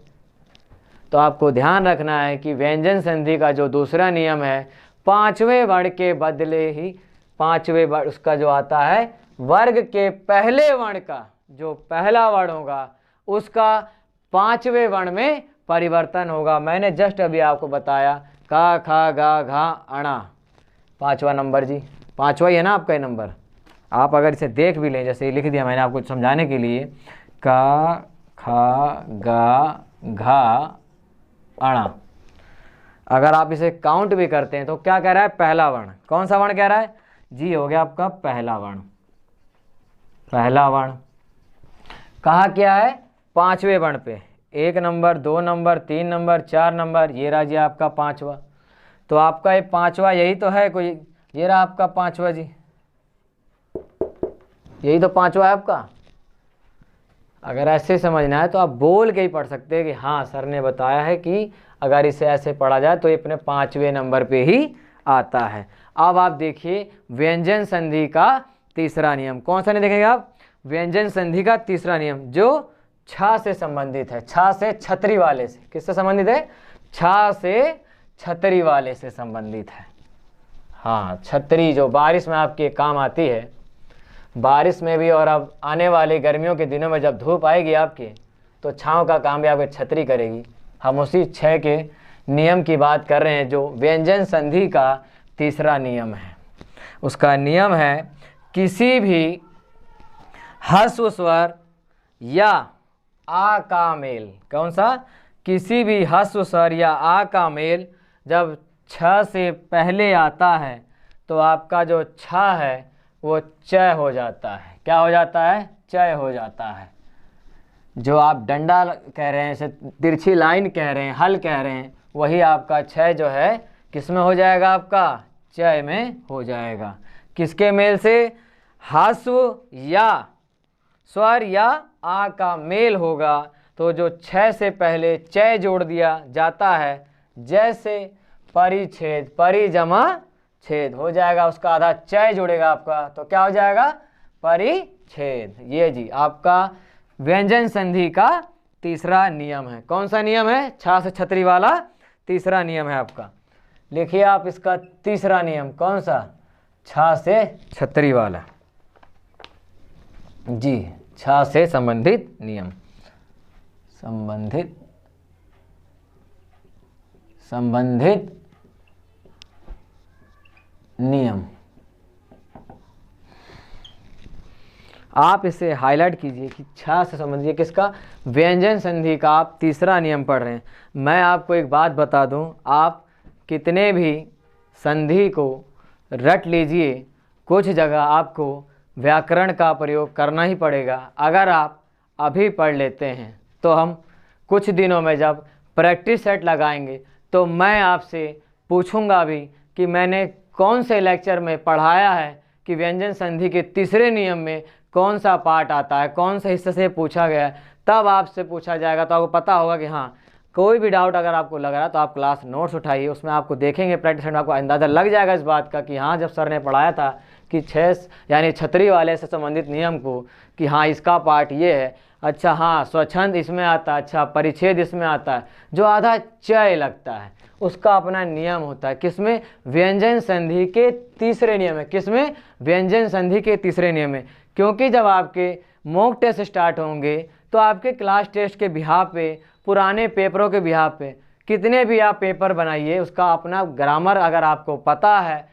तो आपको ध्यान रखना है कि व्यंजन संधि का जो दूसरा नियम है, पांचवें वर्ण के बदले ही पांचवें वर्ण उसका जो आता है वर्ग के पहले वर्ण का जो पहला वर्ण होगा उसका पांचवें वर्ण में परिवर्तन होगा। मैंने जस्ट अभी आपको बताया का, खा, गा, घा, अणा, पांचवा नंबर जी, पांचवा ही है ना आपका ये नंबर। आप अगर इसे देख भी लें, जैसे लिख दिया मैंने आपको समझाने के लिए, का, खा, गा, घा, अणा, अगर आप इसे काउंट भी करते हैं तो क्या कह रहा है? पहला वर्ण। कौन सा वर्ण कह रहा है जी? हो गया आपका पहला वर्ण। पहला वर्ण कहा क्या है? पांचवें वर्ण पे, 1 नंबर, 2 नंबर, 3 नंबर, 4 नंबर, ये रहा जी आपका पांचवा। तो आपका ये पांचवा यही तो है कोई, ये रहा आपका पांचवा जी, यही तो पांचवा है आपका। अगर ऐसे समझना है तो आप बोल के ही पढ़ सकते हैं कि हाँ सर ने बताया है कि अगर इसे ऐसे पढ़ा जाए तो ये अपने पांचवें नंबर पे ही आता है। अब आप देखिए व्यंजन संधि का तीसरा नियम। कौन सा नहीं देखेंगे आप? व्यंजन संधि का तीसरा नियम जो छा से संबंधित है। छा से छतरी वाले से, किससे संबंधित है? छा से छतरी वाले से संबंधित है। हाँ, छतरी जो बारिश में आपके काम आती है, बारिश में भी, और अब आने वाले गर्मियों के दिनों में जब धूप आएगी आपके तो छांव का काम भी आपके छतरी करेगी। हम उसी 6 के नियम की बात कर रहे हैं जो व्यंजन संधि का तीसरा नियम है। उसका नियम है किसी भी ह्रस्व स्वर या आ का मेल। कौन सा? किसी भी ह्रस्व स्वर या आ का मेल जब छ से पहले आता है तो आपका जो छ है वो च हो जाता है। क्या हो जाता है? चय हो जाता है। जो आप डंडा कह रहे हैं, जैसे तिरछी लाइन कह रहे हैं, हल कह रहे हैं, वही आपका छ जो है किस में हो जाएगा? आपका चय में हो जाएगा। किसके मेल से? ह्रस्व या स्वर या आ का मेल होगा तो जो छ से पहले चय जोड़ दिया जाता है, जैसे परिच्छेद, परि जमा छेद हो जाएगा, उसका आधा चय जुड़ेगा आपका, तो क्या हो जाएगा? परिच्छेद। ये जी आपका व्यंजन संधि का तीसरा नियम है। कौन सा नियम है? छा से छतरी वाला तीसरा नियम है आपका। लिखिए आप इसका तीसरा नियम, कौन सा? छा से छतरी वाला जी, छा से संबंधित नियम, संबंधित नियम। आप इसे हाईलाइट कीजिए कि छा से संबंधित किसका? व्यंजन संधि का आप तीसरा नियम पढ़ रहे हैं। मैं आपको एक बात बता दूं, आप कितने भी संधि को रट लीजिए, कुछ जगह आपको व्याकरण का प्रयोग करना ही पड़ेगा। अगर आप अभी पढ़ लेते हैं तो हम कुछ दिनों में जब प्रैक्टिस सेट लगाएंगे तो मैं आपसे पूछूंगा भी कि मैंने कौन से लेक्चर में पढ़ाया है कि व्यंजन संधि के तीसरे नियम में कौन सा पार्ट आता है, कौन से हिस्से से पूछा गया है। तब आपसे पूछा जाएगा तो आपको पता होगा कि हाँ, कोई भी डाउट अगर आपको लग रहा है तो आप क्लास नोट्स उठाइए, उसमें आपको देखेंगे प्रैक्टिस में, आपको अंदाज़ा लग जाएगा इस बात का कि हाँ, जब सर ने पढ़ाया था कि छः यानी छतरी वाले से संबंधित नियम को कि हाँ इसका पार्ट ये है, अच्छा हाँ स्वच्छंद इसमें आता है, अच्छा परिच्छेद इसमें आता है, जो आधा चय लगता है उसका अपना नियम होता है। किसमें? व्यंजन संधि के तीसरे नियम है। किसमें? व्यंजन संधि के तीसरे नियम में। क्योंकि जब आपके मॉक टेस्ट स्टार्ट होंगे तो आपके क्लास टेस्ट के बिहाफ पे, पुराने पेपरों के बिहाफ पे, कितने भी आप पेपर बनाइए, उसका अपना ग्रामर अगर आपको पता है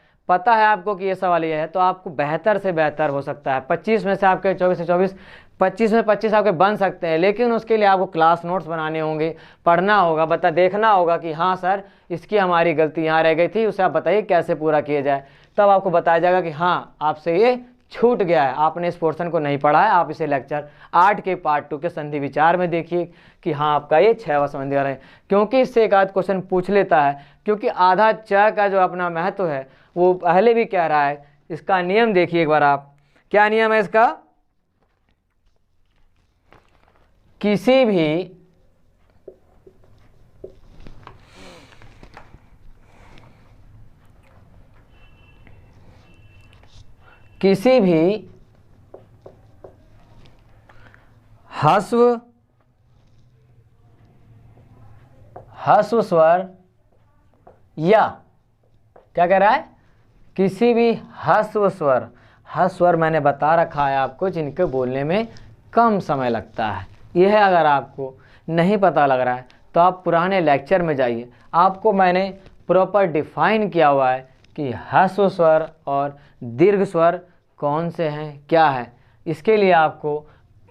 आपको कि ये सवाल ये है, तो आपको बेहतर से बेहतर हो सकता है। 25 में से आपके 24 से 24, 25 में 25 आपके बन सकते हैं, लेकिन उसके लिए आपको क्लास नोट्स बनाने होंगे, पढ़ना होगा, देखना होगा कि हाँ सर इसकी हमारी गलती यहाँ रह गई थी, उसे आप बताइए कैसे पूरा किया जाए। तब आपको बताया जाएगा कि हाँ आपसे ये छूट गया है, आपने इस पोर्शन को नहीं पढ़ा है, आप इसे लेक्चर 8 के पार्ट 2 के संधि विचार में देखिए कि हाँ आपका ये 6वां संधि वाला है। क्योंकि इससे एक आध क्वेश्चन पूछ लेता है, क्योंकि आधा च का जो अपना महत्व है वो पहले भी कह रहा है। इसका नियम देखिए एक बार आप, क्या नियम है इसका? किसी भी ह्रस्व स्वर या, क्या कह रहा है? किसी भी ह्रस्व स्वर मैंने बता रखा है आपको, जिनके बोलने में कम समय लगता है। यह है, अगर आपको नहीं पता लग रहा है तो आप पुराने लेक्चर में जाइए, आपको मैंने प्रॉपर डिफाइन किया हुआ है कि ह्रस्व स्वर और दीर्घ स्वर कौन से हैं, क्या है। इसके लिए आपको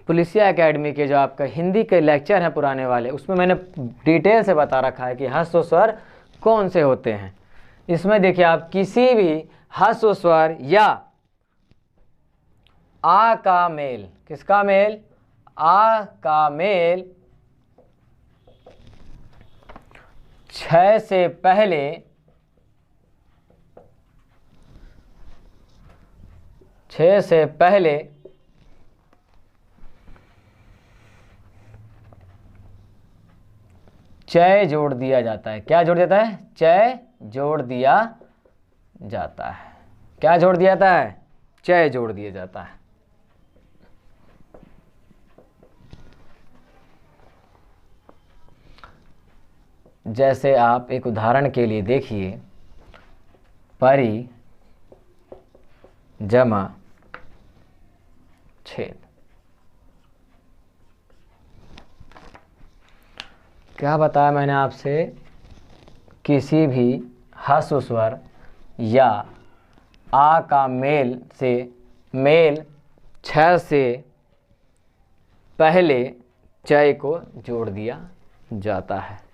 पुलिसिया एकेडमी के जो आपका हिंदी के लेक्चर हैं पुराने वाले, उसमें मैंने डिटेल से बता रखा है कि ह्रस्व स्वर कौन से होते हैं। इसमें देखिए आप, किसी भी ह्रस्व स्वर या आ का मेल, किसका मेल? आ का मेल छ से पहले चय जोड़ दिया जाता है। क्या जोड़ देता है? चय जोड़ दिया जाता है। क्या जोड़ दिया जाता है? चय जोड़ दिया जाता है। जैसे आप एक उदाहरण के लिए देखिए, परि जमा छेद। क्या बताया मैंने आपसे? किसी भी ह्रस्व स्वर या आ का मेल छ से पहले चय को जोड़ दिया जाता है।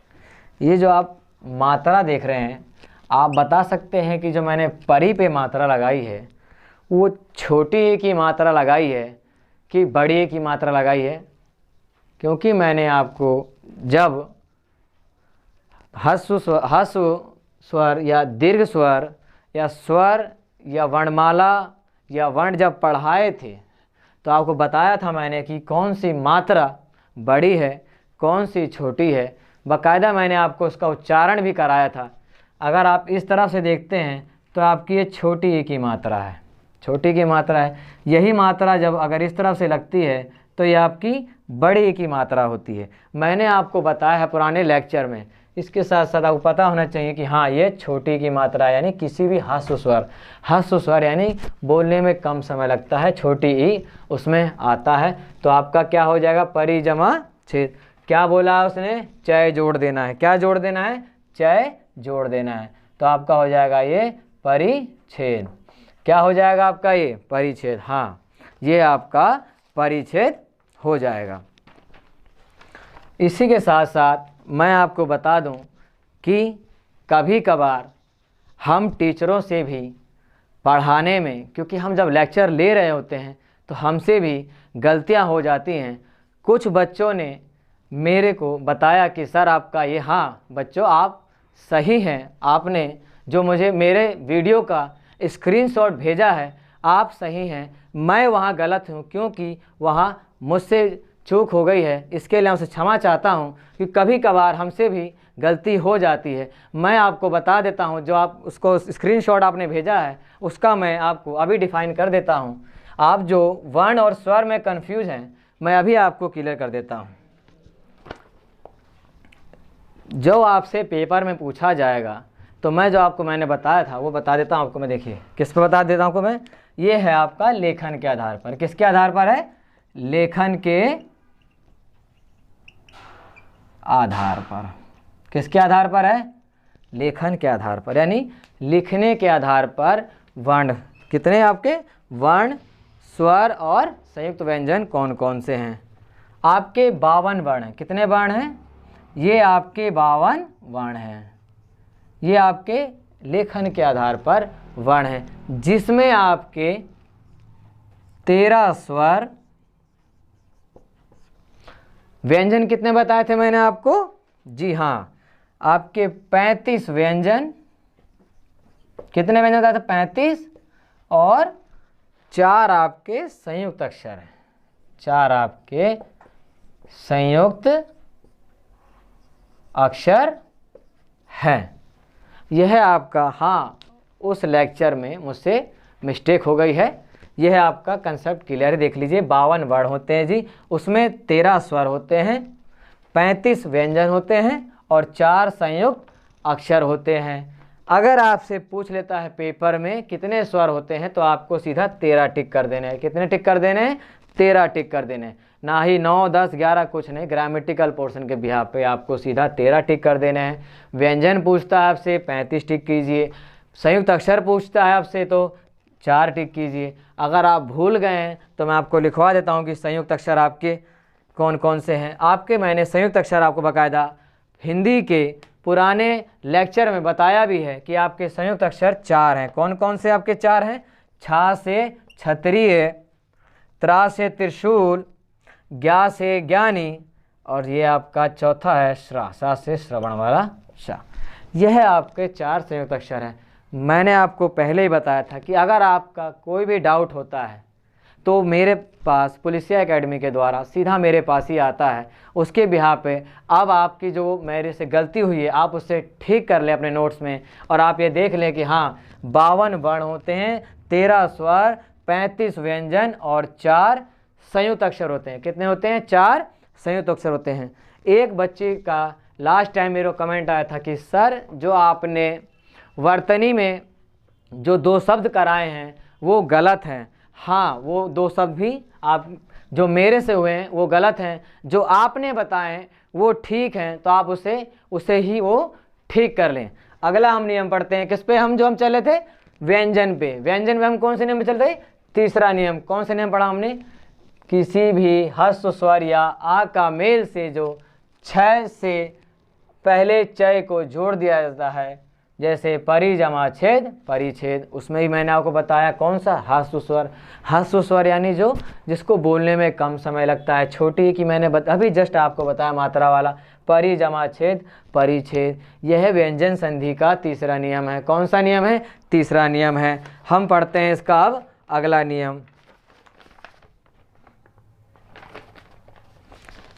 ये जो आप मात्रा देख रहे हैं, आप बता सकते हैं कि जो मैंने परी पे मात्रा लगाई है वो छोटी ए की मात्रा लगाई है कि बड़ी ए की मात्रा लगाई है। क्योंकि मैंने आपको जब ह्रस्व स्वर या दीर्घ स्वर या स्वर या वर्णमाला या वर्ण जब पढ़ाए थे तो आपको बताया था मैंने कि कौन सी मात्रा बड़ी है, कौन सी छोटी है। बाकायदा मैंने आपको उसका उच्चारण भी कराया था। अगर आप इस तरह से देखते हैं तो आपकी ये छोटी ई की मात्रा है, छोटी की मात्रा है। यही मात्रा जब अगर इस तरफ से लगती है तो ये आपकी बड़ी ई की मात्रा होती है। मैंने आपको बताया है पुराने लेक्चर में। इसके साथ साथ आपको पता होना चाहिए कि हाँ, ये छोटी की मात्रा यानी किसी भी ह्रस्व स्वर यानी बोलने में कम समय लगता है, छोटी ई उसमें आता है। तो आपका क्या हो जाएगा, परी जमा छेद। क्या बोला उसने, चय जोड़ देना है। क्या जोड़ देना है, चय जोड़ देना है। तो आपका हो जाएगा ये परिच्छेद। क्या हो जाएगा आपका ये परिच्छेद। हाँ, ये आपका परिच्छेद हो जाएगा। इसी के साथ साथ मैं आपको बता दूं कि कभी कभार हम टीचरों से भी पढ़ाने में, क्योंकि हम जब लेक्चर ले रहे होते हैं तो हमसे भी गलतियां हो जाती हैं। कुछ बच्चों ने मेरे को बताया कि सर आपका ये, हाँ बच्चों आप सही हैं, आपने जो मुझे मेरे वीडियो का स्क्रीनशॉट भेजा है आप सही हैं, मैं वहाँ गलत हूँ क्योंकि वहाँ मुझसे चूक हो गई है, इसके लिए उनसे क्षमा चाहता हूँ कि कभी कभार हमसे भी गलती हो जाती है। मैं आपको बता देता हूँ, जो आप उसको स्क्रीनशॉट आपने भेजा है उसका मैं आपको अभी डिफ़ाइन कर देता हूँ। आप जो वर्ण और स्वर में कंफ्यूज हैं मैं अभी आपको क्लियर कर देता हूँ। जो आपसे पेपर में पूछा जाएगा तो मैं जो आपको मैंने बताया था वो बता देता हूँ आपको मैं। देखिए किस पर बता देता हूँ आपको मैं, ये है आपका लेखन के आधार पर। किसके आधार पर है, लेखन के आधार पर। किसके आधार पर है, लेखन के आधार पर, यानी लिखने के आधार पर वर्ण कितने आपके, वर्ण स्वर और संयुक्त व्यंजन कौन कौन से हैं। आपके 52 वर्ण हैं। कितने वर्ण हैं, ये आपके 52 वर्ण हैं। ये आपके लेखन के आधार पर वर्ण हैं, जिसमें आपके 13 स्वर, व्यंजन कितने बताए थे मैंने आपको, जी हाँ, आपके 35 व्यंजन। कितने व्यंजन बताए थे, 35, और 4 आपके संयुक्त अक्षर हैं। 4 आपके संयुक्त अक्षर हैं। यह है आपका, हाँ उस लेक्चर में मुझसे मिस्टेक हो गई है। यह है आपका कंसेप्ट क्लियर है। देख लीजिए 52 वर्ण होते हैं जी, उसमें 13 स्वर होते हैं, 35 व्यंजन होते हैं और 4 संयुक्त अक्षर होते हैं। अगर आपसे पूछ लेता है पेपर में कितने स्वर होते हैं तो आपको सीधा 13 टिक कर देने हैं। कितने टिक कर देने हैं, 13 टिक कर देने हैं, ना ही 9, 10, 11 कुछ नहीं। ग्रामेटिकल पोर्शन के बिहाफ पे आपको सीधा 13 टिक कर देने हैं। व्यंजन पूछता है आपसे 35 टिक कीजिए, संयुक्त अक्षर पूछता है आपसे तो 4 टिक कीजिए। अगर आप भूल गए हैं तो मैं आपको लिखवा देता हूँ कि संयुक्त अक्षर आपके कौन कौन से हैं। आपके मैंने संयुक्त अक्षर आपको बाकायदा हिंदी के पुराने लेक्चर में बताया भी है कि आपके संयुक्त अक्षर 4 हैं। कौन कौन से आपके 4 हैं, छा से क्षत्रिय, त्रा से त्रिशूल, ज्ञा से ज्ञानी, और ये आपका चौथा है श्रा, सा से श्रवण वाला शा। यह आपके 4 संयुक्त अक्षर हैं। मैंने आपको पहले ही बताया था कि अगर आपका कोई भी डाउट होता है तो मेरे पास पुलिसिया एकेडमी के द्वारा सीधा मेरे पास ही आता है। उसके बिहार पे अब आपकी जो मेरे से गलती हुई है आप उससे ठीक कर लें अपने नोट्स में, और आप ये देख लें कि हाँ 52 वर्ण होते हैं, 13 स्वर, 35 व्यंजन और 4 संयुक्त अक्षर होते हैं। कितने होते हैं, 4 संयुक्त अक्षर होते हैं। एक बच्चे का लास्ट टाइम मेरे को कमेंट आया था कि सर जो आपने वर्तनी में जो 2 शब्द कराए हैं वो गलत हैं। हाँ, वो 2 शब्द भी आप जो मेरे से हुए हैं वो गलत हैं, जो आपने बताए हैं वो ठीक हैं, तो आप उसे ही वो ठीक कर लें। अगला हम नियम पढ़ते हैं, किस पे हम चले थे, व्यंजन पे। व्यंजन में हम कौन से नियम पे चल रहे, तीसरा नियम। कौन से नियम पढ़ा हमने, किसी भी ह्रस्व स्वर या आ का मेल से जो 6 से पहले चय को जोड़ दिया जाता है जैसे परि जमा छेद परिच्छेद, उसमें ही मैंने आपको बताया कौन सा, ह्रस्व स्वर। ह्रस्व स्वर यानी जो जिसको बोलने में कम समय लगता है, छोटी की मैंने अभी जस्ट आपको बताया मात्रा वाला, परि जमा छेद परिच्छेद। यह व्यंजन संधि का तीसरा नियम है। कौन सा नियम है? तीसरा नियम है। हम पढ़ते हैं इसका अब अगला नियम,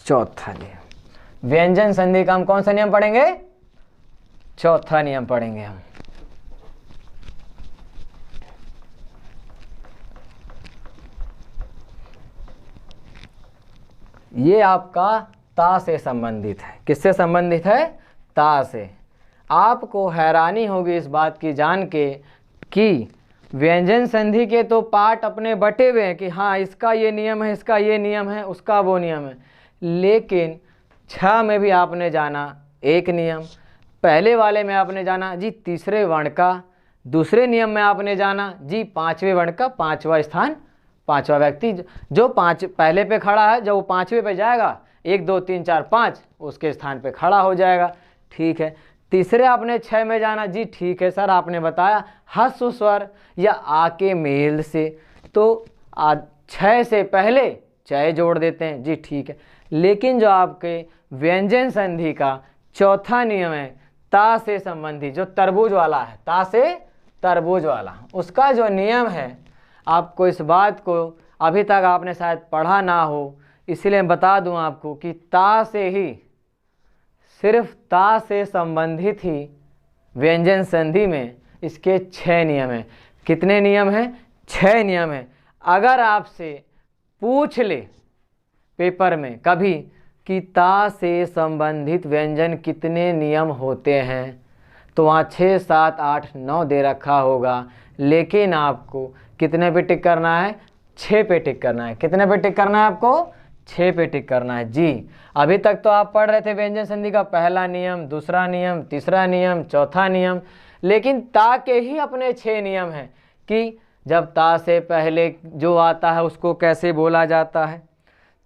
चौथा नियम। व्यंजन संधि का हम कौन सा नियम पढ़ेंगे? चौथा नियम पढ़ेंगे हम। ये आपका ता से संबंधित है। किससे संबंधित है? ता से। आपको हैरानी होगी इस बात की जान के कि व्यंजन संधि के तो पार्ट अपने बटे हुए हैं कि हाँ इसका ये नियम है, इसका ये नियम है, उसका वो नियम है, लेकिन छ में भी आपने जाना एक नियम, पहले वाले में आपने जाना जी तीसरे वर्ण का, दूसरे नियम में आपने जाना जी पांचवें वर्ण का पांचवा स्थान, पांचवा व्यक्ति जो पांच पहले पे खड़ा है, जब वो पांचवें पे जाएगा 1 2 3 4 5 उसके स्थान पे खड़ा हो जाएगा। ठीक है। तीसरे आपने 6 में जाना जी ठीक है सर, आपने बताया ह्रस्व स्वर या आ के मेल से, तो 6 से पहले चय जोड़ देते हैं जी ठीक है। लेकिन जो आपके व्यंजन संधि का चौथा नियम है ता से संबंधित, जो तरबूज वाला है, ता से तरबूज वाला, उसका जो नियम है, आपको इस बात को अभी तक आपने शायद पढ़ा ना हो, इसलिए बता दूं आपको कि ता से ही, सिर्फ ता से संबंधित ही व्यंजन संधि में इसके 6 नियम हैं। कितने नियम हैं? 6 नियम हैं। अगर आपसे पूछ ले पेपर में कभी कि ता से संबंधित व्यंजन कितने नियम होते हैं, तो वहाँ 6 7 8 9 दे रखा होगा, लेकिन आपको कितने पे टिक करना है? 6 पे टिक करना है। कितने पे टिक करना है आपको? 6 पे टिक करना है जी। अभी तक तो आप पढ़ रहे थे व्यंजन संधि का पहला नियम, दूसरा नियम, तीसरा नियम, चौथा नियम, लेकिन ता के ही अपने 6 नियम हैं कि जब ता से पहले जो आता है उसको कैसे बोला जाता है,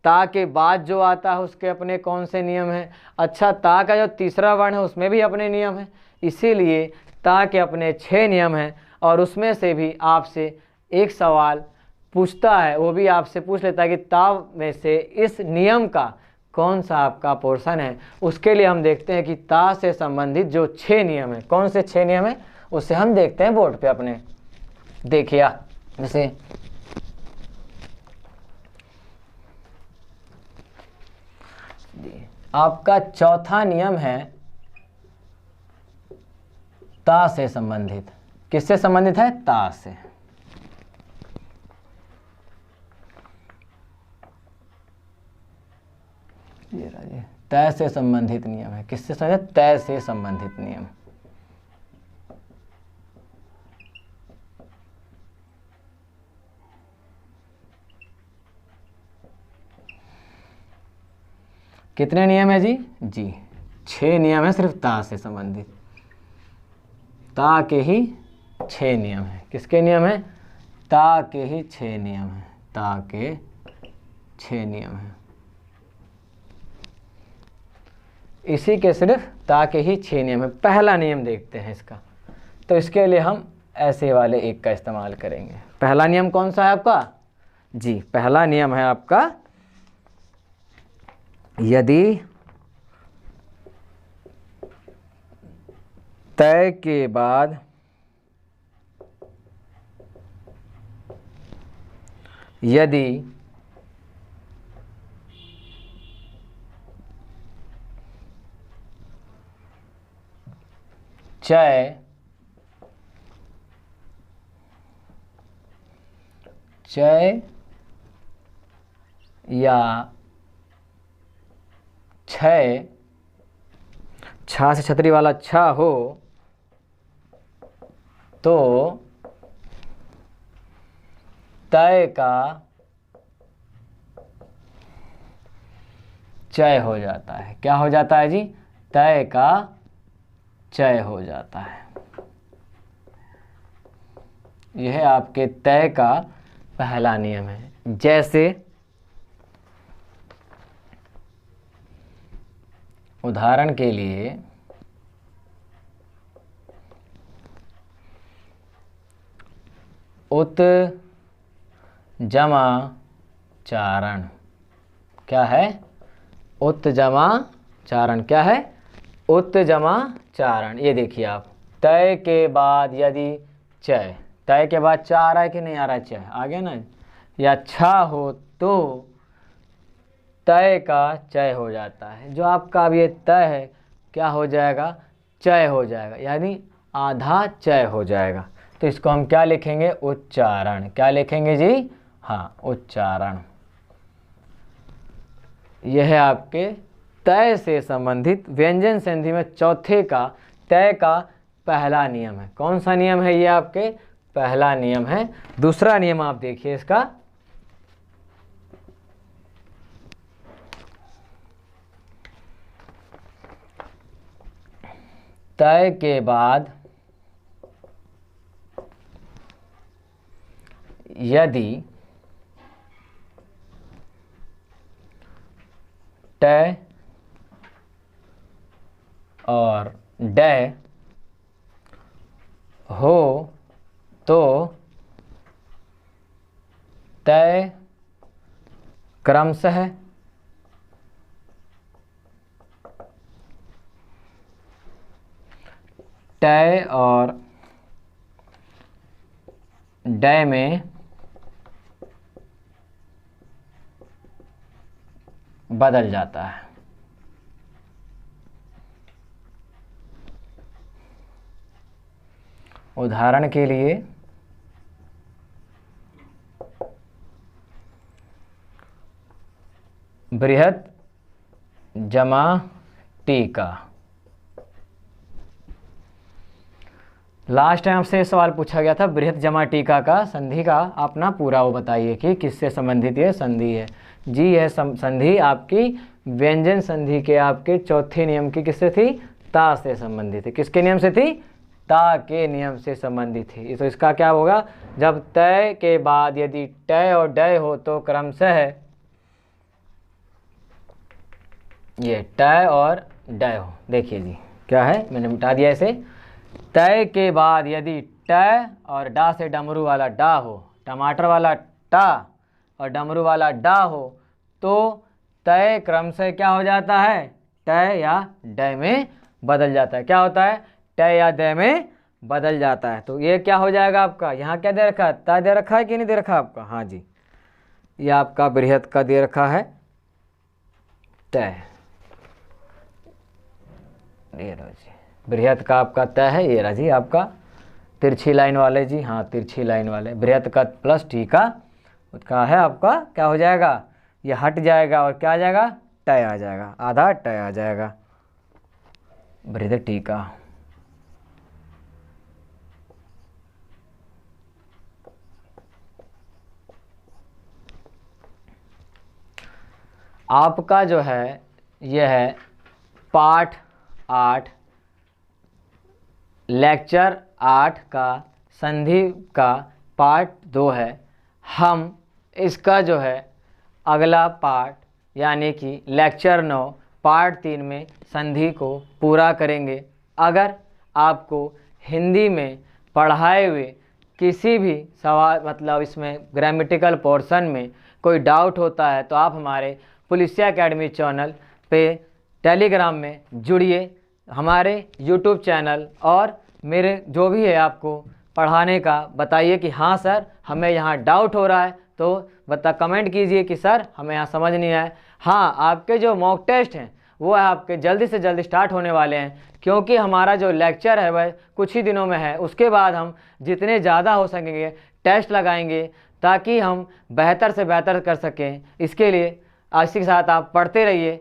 ता के बाद जो आता है उसके अपने कौन से नियम हैं। अच्छा, ता का जो तीसरा वर्ण है उसमें भी अपने नियम हैं, इसीलिए ता के अपने 6 नियम हैं। और उसमें से भी आपसे एक सवाल पूछता है, वो भी आपसे पूछ लेता है कि ता में से इस नियम का कौन सा आपका पोर्शन है। उसके लिए हम देखते हैं कि ता से संबंधित जो 6 नियम है, कौन से 6 नियम है, उससे हम देखते हैं बोर्ड पे अपने। देखिए जैसे आपका चौथा नियम है ता से संबंधित। किससे संबंधित है? ता से। ये रहा, तय से संबंधित नियम है। किससे संबंधित? तय से संबंधित नियम। कितने नियम है जी? जी 6 नियम है सिर्फ ता से संबंधित। ता के ही 6 नियम है। किसके नियम है? ता के ही 6 नियम है। ता के 6 नियम है। इसी के सिर्फ ता के ही 6 नियम है। पहला नियम देखते हैं इसका, तो इसके लिए हम ऐसे वाले एक का इस्तेमाल करेंगे। पहला नियम कौन सा है आपका? जी पहला नियम है आपका, यदि तय के बाद यदि चय या क्षय, छा से छतरी वाला छा हो, तो तय का चय हो जाता है। क्या हो जाता है जी? तय का चय हो जाता है। यह आपके तय का पहला नियम है। जैसे उदाहरण के लिए उत जमा चारण। क्या है? उत जमा चारण। क्या है? उत जमा चारण। ये देखिए आप, तय के बाद यदि चय, तय के बाद च आ रहा है कि नहीं आ रहा है? चय आ गया ना, या छा हो तो तय का चय हो जाता है। जो आपका अब ये तय है क्या हो जाएगा? चय हो जाएगा, यानी आधा चय हो जाएगा। तो इसको हम क्या लिखेंगे? उच्चारण। क्या लिखेंगे जी? हाँ, उच्चारण। यह है आपके तय से संबंधित व्यंजन संधि में चौथे का तय का पहला नियम है। कौन सा नियम है? ये आपके पहला नियम है। दूसरा नियम आप देखिए इसका, तय के बाद यदि टय और डय हो तो तय क्रमशः टय और डय में बदल जाता है। उदाहरण के लिए बृहत जमा टीका। लास्ट टाइम आपसे सवाल पूछा गया था, बृहत जमा टीका का संधि का अपना पूरा वो बताइए कि किससे संबंधित ये संधि है। जी यह संधि आपकी व्यंजन संधि के आपके चौथे नियम की किससे थी? ता से संबंधित है। किसके नियम से थी? ता के नियम से संबंधित थी। तो इसका क्या होगा? जब तय के बाद यदि टय और डय हो तो क्रमशः ये टय और डय हो। देखिए जी क्या है, मैंने मिटा दिया इसे। तय के बाद यदि टय और डा से डमरू वाला डा हो, टमाटर वाला टा और डमरू वाला डा हो, तो तय क्रम से क्या हो जाता है? टय या डय में बदल जाता है। क्या होता है? टय या डय में बदल जाता है। तो ये क्या हो जाएगा आपका? यहाँ क्या दे रखा है? तय दे रखा है कि नहीं दे रखा आपका? हाँ जी, ये आपका बृहत का दे रखा है तय। ये लो जी, बृहत का आपका तय है। ये रहा जी आपका तिरछी लाइन वाले जी, हाँ तिरछी लाइन वाले बृहत का प्लस टीका उसका है आपका क्या हो जाएगा? ये हट जाएगा और क्या आ जाएगा? टय आ जाएगा, आधा टय आ जाएगा बृहत टीका। आपका जो है यह है पाठ 8 लेक्चर 8 का संधि का पार्ट 2 है। हम इसका जो है अगला पार्ट यानी कि लेक्चर 9 पार्ट 3 में संधि को पूरा करेंगे। अगर आपको हिंदी में पढ़ाए हुए किसी भी सवाल मतलब इसमें ग्रामेटिकल पोर्शन में कोई डाउट होता है तो आप हमारे पुलिसिया एकेडमी चैनल पे टेलीग्राम में जुड़िए। हमारे यूट्यूब चैनल और मेरे जो भी है आपको पढ़ाने का बताइए कि हाँ सर हमें यहाँ डाउट हो रहा है, तो कमेंट कीजिए कि सर हमें यहाँ समझ नहीं आया। हाँ, आपके जो मॉक टेस्ट हैं वो आपके जल्दी से जल्दी स्टार्ट होने वाले हैं, क्योंकि हमारा जो लेक्चर है वह कुछ ही दिनों में है। उसके बाद हम जितने ज़्यादा हो सकेंगे टेस्ट लगाएंगे ताकि हम बेहतर से बेहतर कर सकें। इसके लिए इसी के साथ आप पढ़ते रहिए।